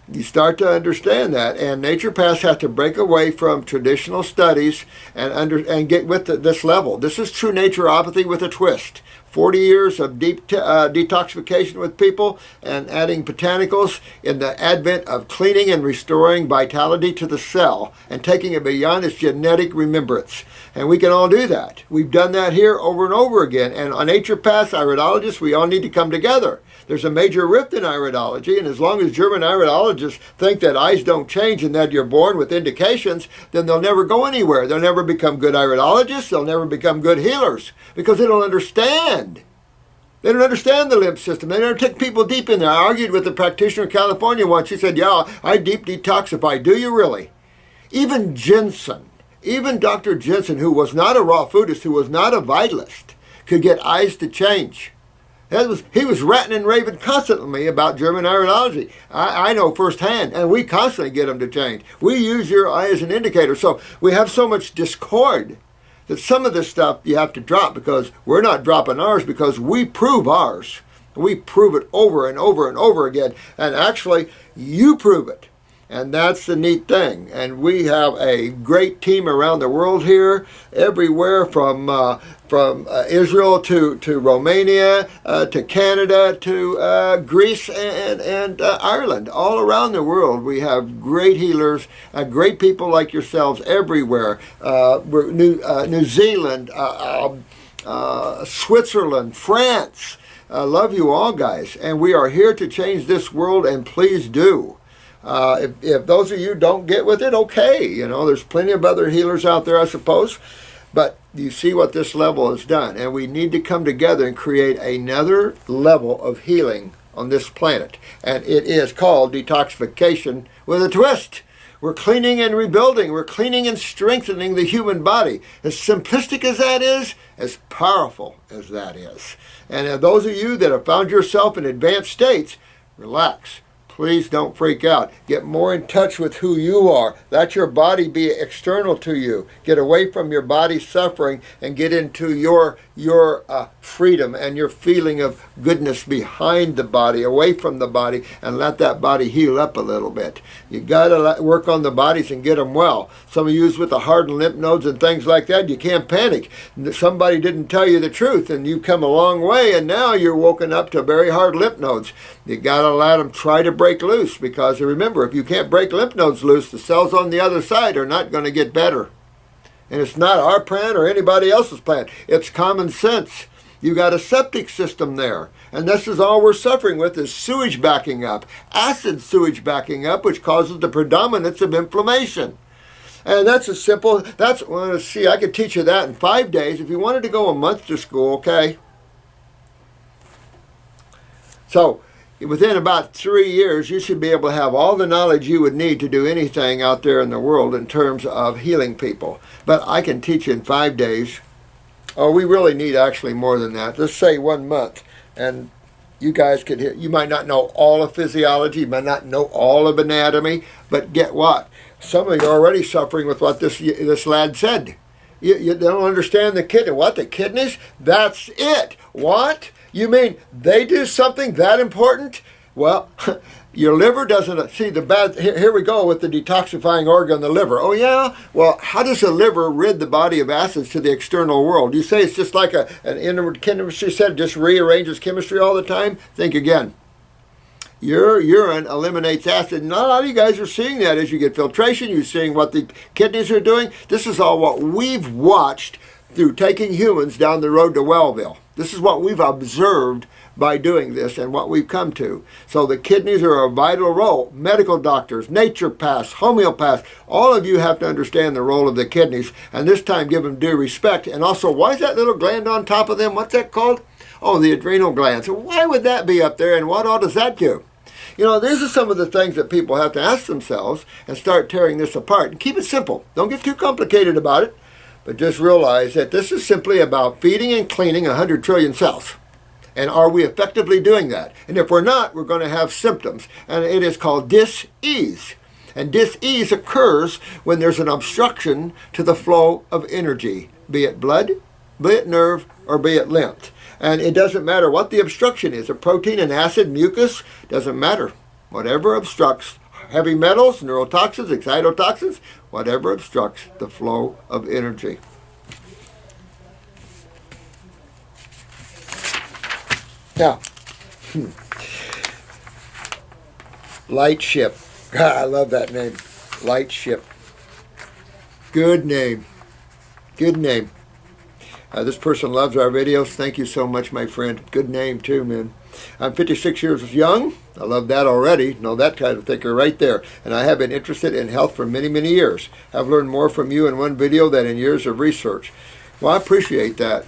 you start to understand that, and naturopaths have to break away from traditional studies and get with this level. This is true naturopathy with a twist. 40 years of deep detoxification with people and adding botanicals in the advent of cleaning and restoring vitality to the cell and taking it beyond its genetic remembrance. And we can all do that. We've done that here over and over again. And on naturopaths, iridologists, we all need to come together. There's a major rift in iridology, and as long as German iridologists think that eyes don't change and that you're born with indications, then they'll never go anywhere. They'll never become good iridologists. They'll never become good healers because they don't understand. They don't understand the lymph system. They never take people deep in there. I argued with a practitioner in California once. She said, yeah, I deep detoxify. Do you really? Even Jensen, even Dr. Jensen, who was not a raw foodist, who was not a vitalist, could get eyes to change. He was ranting and raving constantly about German iridology. I know firsthand, and we constantly get them to change. We use your eye as an indicator. So we have so much discord that some of this stuff you have to drop because we're not dropping ours because we prove ours. We prove it over and over and over again. And actually, you prove it. And that's the neat thing. And we have a great team around the world here, everywhere from Israel to Romania, to Canada, to Greece and Ireland. All around the world, we have great healers, great people like yourselves everywhere. New Zealand, Switzerland, France. I love you all, guys. And we are here to change this world, and please do. If those of you don't get with it, okay. You know, there's plenty of other healers out there, I suppose. But you see what this level has done. And we need to come together and create another level of healing on this planet. And it is called detoxification with a twist. We're cleaning and rebuilding. We're cleaning and strengthening the human body. As simplistic as that is, as powerful as that is. And those of you that have found yourself in advanced states, relax. Please don't freak out. Get more in touch with who you are. Let your body be external to you. Get away from your body suffering and get into your freedom and your feeling of goodness behind the body, away from the body, and let that body heal up a little bit. You got to work on the bodies and get them well. Some of you with the hardened lymph nodes and things like that, you can't panic. Somebody didn't tell you the truth, and you've come a long way, and now you're woken up to very hard lymph nodes. You got to let them try to break loose, because remember, if you can't break lymph nodes loose, the cells on the other side are not going to get better. And it's not our plan or anybody else's plan. It's common sense. You got a septic system there. And this is all we're suffering with is sewage backing up. Acid sewage backing up, which causes the predominance of inflammation. And that's a simple, well, let's see, I could teach you that in 5 days. If you wanted to go a month to school, okay. So, within about 3 years, you should be able to have all the knowledge you would need to do anything out there in the world in terms of healing people. But I can teach you in 5 days. Oh, we really need actually more than that. Let's say 1 month. And you guys could hear, you might not know all of physiology, you might not know all of anatomy, but get what? Some of you are already suffering with what this lad said. You don't understand the kidney. What, the kidneys? That's it. What? You mean they do something that important? Well, your liver doesn't see the bad. Here we go with the detoxifying organ, the liver. Oh yeah? Well, how does the liver rid the body of acids to the external world? You say it's just like an inward chemistry set, just rearranges chemistry all the time? Think again. Your urine eliminates acid. Not a lot of you guys are seeing that as you get filtration. You're seeing what the kidneys are doing. This is all what we've watched through taking humans down the road to Wellville. This is what we've observed by doing this and what we've come to. So the kidneys are a vital role. Medical doctors, naturopaths, homeopaths, all of you have to understand the role of the kidneys, and this time give them due respect. And also, why is that little gland on top of them? What's that called? Oh, the adrenal gland. So why would that be up there, and what all does that do? You know, these are some of the things that people have to ask themselves and start tearing this apart. And keep it simple. Don't get too complicated about it. But just realize that this is simply about feeding and cleaning 100 trillion cells. And are we effectively doing that? And if we're not, we're going to have symptoms. And it is called dis-ease. And dis-ease occurs when there's an obstruction to the flow of energy, be it blood, be it nerve, or be it lymph. And it doesn't matter what the obstruction is. A protein, an acid, mucus, doesn't matter. Whatever obstructs heavy metals, neurotoxins, excitotoxins, whatever obstructs the flow of energy. Now, Lightship. God, I love that name. Lightship. Good name. Good name. This person loves our videos. Thank you so much, my friend. Good name, too, man. I'm 56 years young. I love that already. Know that kind of thinker right there. And I have been interested in health for many, many years. I've learned more from you in one video than in years of research. Well, I appreciate that.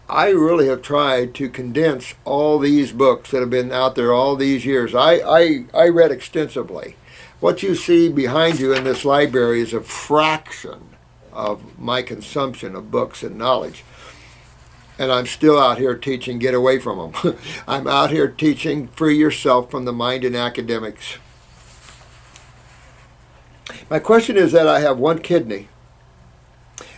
I really have tried to condense all these books that have been out there all these years. I read extensively. What you see behind you in this library is a fraction of my consumption of books and knowledge. And I'm still out here teaching, get away from them. I'm out here teaching, free yourself from the mind and academics. My question is that I have one kidney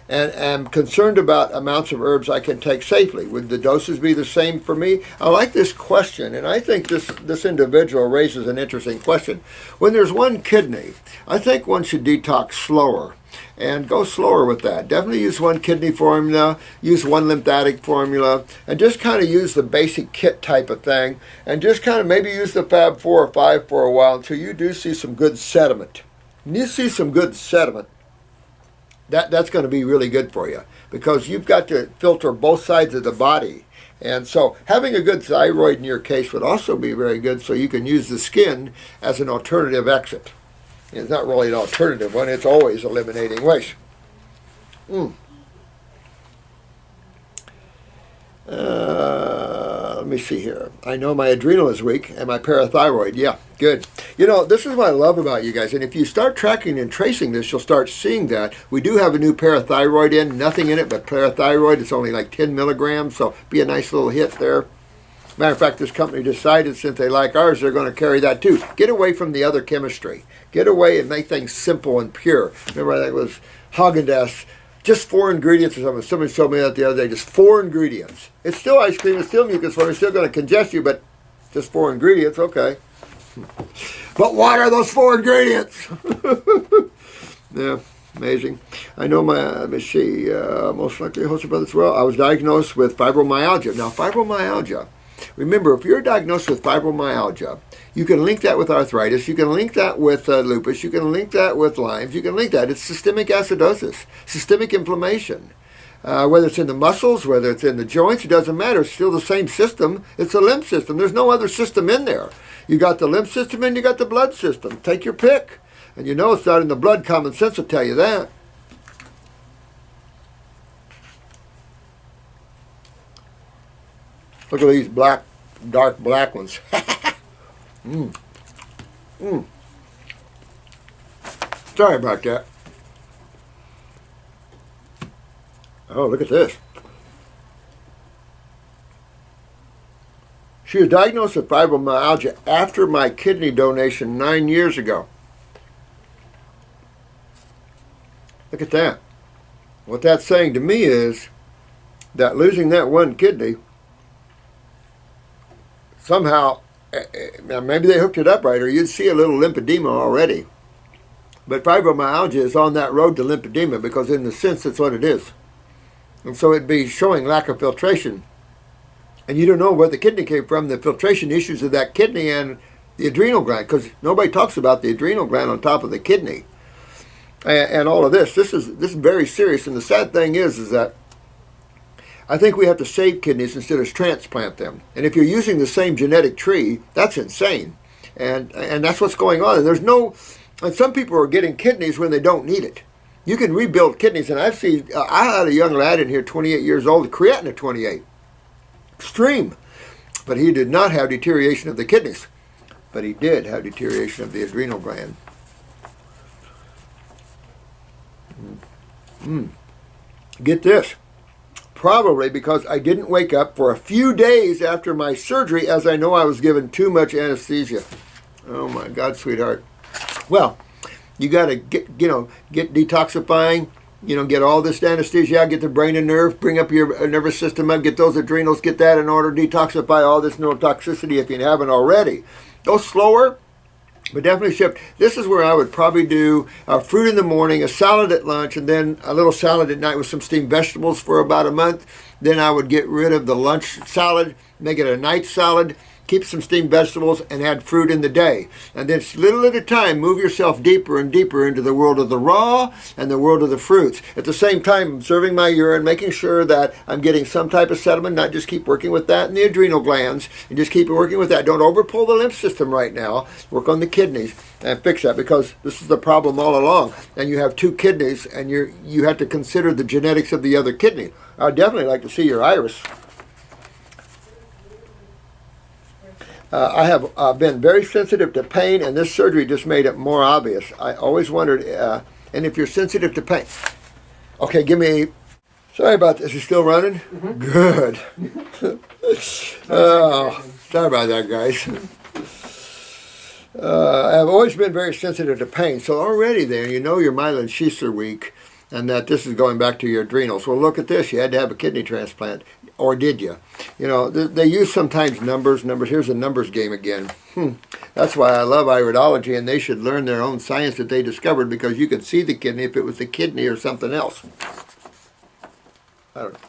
and am concerned about amounts of herbs I can take safely. Would the doses be the same for me? I like this question, and I think this individual raises an interesting question. When there's one kidney, I think one should detox slower. And go slower with that. Definitely use one kidney formula, use one lymphatic formula, and just kind of use the basic kit type of thing, and just kind of maybe use the Fab 4 or 5 for a while until you do see some good sediment. When you see some good sediment, that's going to be really good for you, because you've got to filter both sides of the body. And so having a good thyroid in your case would also be very good, so you can use the skin as an alternative exit. It's not really an alternative one. It's always eliminating waste. Let me see here. I know my adrenal is weak and my parathyroid. Yeah, good. You know, this is what I love about you guys. And if you start tracking and tracing this, you'll start seeing that. We do have a new parathyroid in. Nothing in it but parathyroid. It's only like 10 milligrams, so be a nice little hit there. Matter of fact, this company decided since they like ours, they're going to carry that too. Get away from the other chemistry. Get away and make things simple and pure. Remember, that was Haagen-Dazs, just 4 ingredients or something. Somebody showed me that the other day, just 4 ingredients. It's still ice cream, it's still mucus water, it's still going to congest you, but just 4 ingredients, okay. But what are those 4 ingredients? Yeah, amazing. I know my, let me see, most likely hosted by this well. I was diagnosed with fibromyalgia. Now, fibromyalgia, remember, if you're diagnosed with fibromyalgia, you can link that with arthritis, you can link that with lupus, you can link that with Lyme's, you can link that. It's systemic acidosis, systemic inflammation. Whether it's in the muscles, whether it's in the joints, it doesn't matter. It's still the same system. It's a lymph system. There's no other system in there. You got the lymph system and you got the blood system. Take your pick. And you know it's not in the blood. Common sense will tell you that. Look at these black, dark black ones. Sorry about that. Oh, look at this. She was diagnosed with fibromyalgia after my kidney donation 9 years ago. Look at that. What that's saying to me is that losing that one kidney, somehow, maybe they hooked it up right, or you'd see a little lymphedema already. But fibromyalgia is on that road to lymphedema, because in the sense that's what it is. And so it'd be showing lack of filtration. And you don't know where the kidney came from, the filtration issues of that kidney and the adrenal gland, because nobody talks about the adrenal gland on top of the kidney. And all of this. This is very serious. And the sad thing is that I think we have to save kidneys instead of transplant them. And if you're using the same genetic tree, that's insane. And that's what's going on. And there's no, and some people are getting kidneys when they don't need it. You can rebuild kidneys. And I've seen, I had a young lad in here, 28 years old, creatinine at 28. Extreme. But he did not have deterioration of the kidneys. But he did have deterioration of the adrenal gland. Get this. Probably because I didn't wake up for a few days after my surgery, as I know I was given too much anesthesia. Oh my God, sweetheart. Well, you got to get detoxifying, get all this anesthesia out, get the brain and nerve, bring up your nervous system up, get those adrenals, get that in order, detoxify all this neurotoxicity if you haven't already. Go slower. But definitely shift. This is where I would probably do fruit in the morning, a salad at lunch, and then a little salad at night with some steamed vegetables for about a month. Then I would get rid of the lunch salad, make it a night salad, keep some steamed vegetables, and add fruit in the day. And then little at a time, move yourself deeper and deeper into the world of the raw and the world of the fruits. At the same time, observing my urine, making sure that I'm getting some type of sediment, not just keep working with that in the adrenal glands, and just keep working with that. Don't overpull the lymph system right now. Work on the kidneys and fix that, because this is the problem all along. And you have two kidneys, and you have to consider the genetics of the other kidney. I'd definitely like to see your iris. I have been very sensitive to pain, and this surgery just made it more obvious. I always wondered, and if you're sensitive to pain, okay, give me. Sorry about this. Is it still running? Mm-hmm. Good. Oh, sorry about that, guys. I've always been very sensitive to pain, so already there, you know your myelin sheaths are weak, and that this is going back to your adrenals. Well, look at this. You had to have a kidney transplant. Or did you? You know, they use sometimes numbers. Here's a numbers game again. That's why I love iridology, and they should learn their own science that they discovered, because you could see the kidney if it was the kidney or something else. I don't know.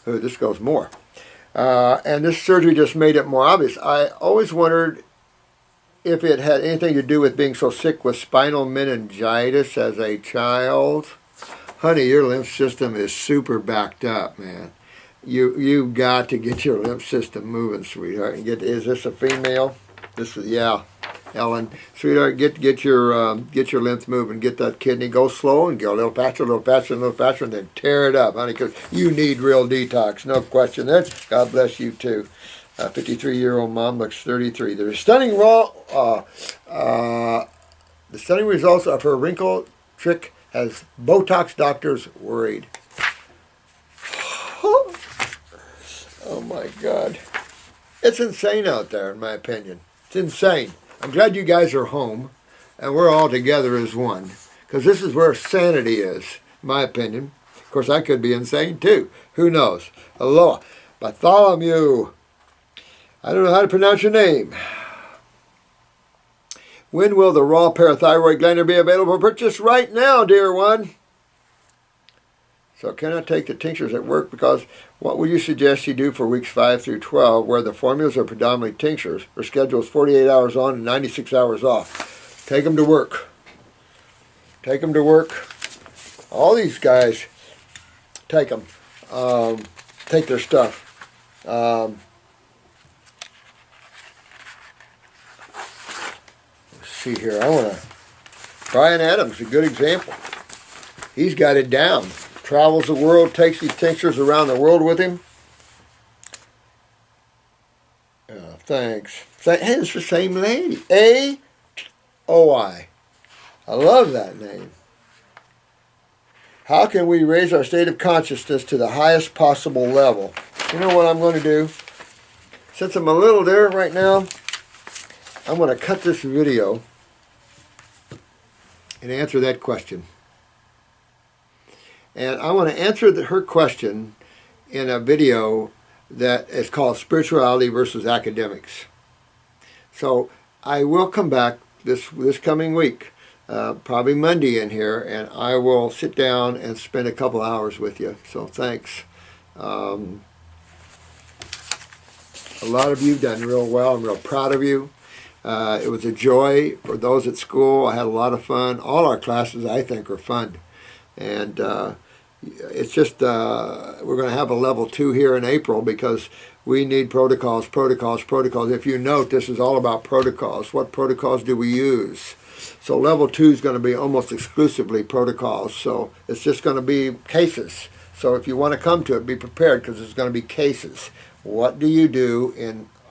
Oh, this goes more. And this surgery just made it more obvious. I always wondered if it had anything to do with being so sick with spinal meningitis as a child. Honey, your lymph system is super backed up, man. You've got to get your lymph system moving, sweetheart. And is this a female? This is, yeah, Ellen, sweetheart. Get your lymph moving. Get that kidney. Go slow and go a little faster, a little faster, a little faster, and then tear it up, honey. Because you need real detox, no question. There. God bless you too. 53-year-old mom looks 33. The stunning results of her wrinkle trick has Botox doctors worried. Oh my God. It's insane out there, in my opinion. It's insane. I'm glad you guys are home and we're all together as one, because this is where sanity is, in my opinion. Of course, I could be insane too. Who knows? Aloha. Bartholomew. I don't know how to pronounce your name. When will the raw parathyroid gland be available for purchase? Right now, dear one. So can I take the tinctures at work? Because what would you suggest you do for weeks 5 through 12, where the formulas are predominantly tinctures? Their schedule is 48 hours on and 96 hours off. Take them to work. Take them to work. All these guys, take them. Take their stuff. Let's see here. I want to. Brian Adams, a good example. He's got it down. Travels the world, takes these tinctures around the world with him. Thanks. Hey, it's the same lady. A-O-I. I love that name. How can we raise our state of consciousness to the highest possible level? You know what I'm going to do? Since I'm a little there right now, I'm going to cut this video and answer that question. And I want to answer her question in a video that is called Spirituality versus Academics. So I will come back this coming week, probably Monday in here, and I will sit down and spend a couple hours with you. So thanks. A lot of you have done real well. I'm real proud of you. It was a joy for those at school. I had a lot of fun. All our classes, I think, are fun. And it's just, we're going to have a level 2 here in April, because we need protocols. If you note, this is all about protocols. What protocols do we use? So level 2 is going to be almost exclusively protocols. So it's just going to be cases. So if you want to come to it, be prepared, because it's going to be cases. What do you do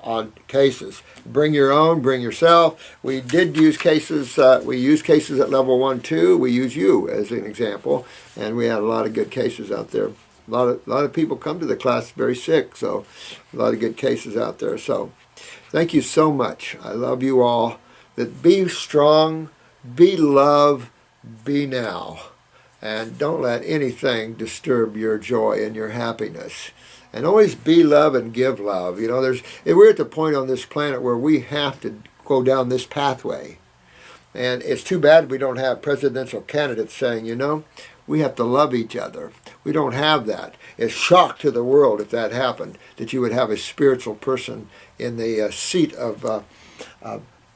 on cases? Bring your own, bring yourself. We did use cases, we used cases at level 1, 2. We use you as an example, and we had a lot of good cases out there. A lot of people come to the class very sick, so a lot of good cases out there. So thank you so much. I love you all. That be strong, be love, be now. And don't let anything disturb your joy and your happiness. And always be love and give love. You know, we're at the point on this planet where we have to go down this pathway. And it's too bad we don't have presidential candidates saying, you know, we have to love each other. We don't have that. It's shock to the world if that happened, that you would have a spiritual person in the seat of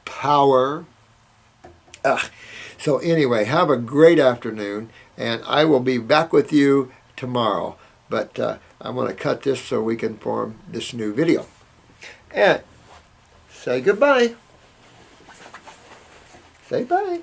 power. So anyway, have a great afternoon, and I will be back with you tomorrow. But I'm going to cut this so we can form this new video. And say goodbye. Say bye.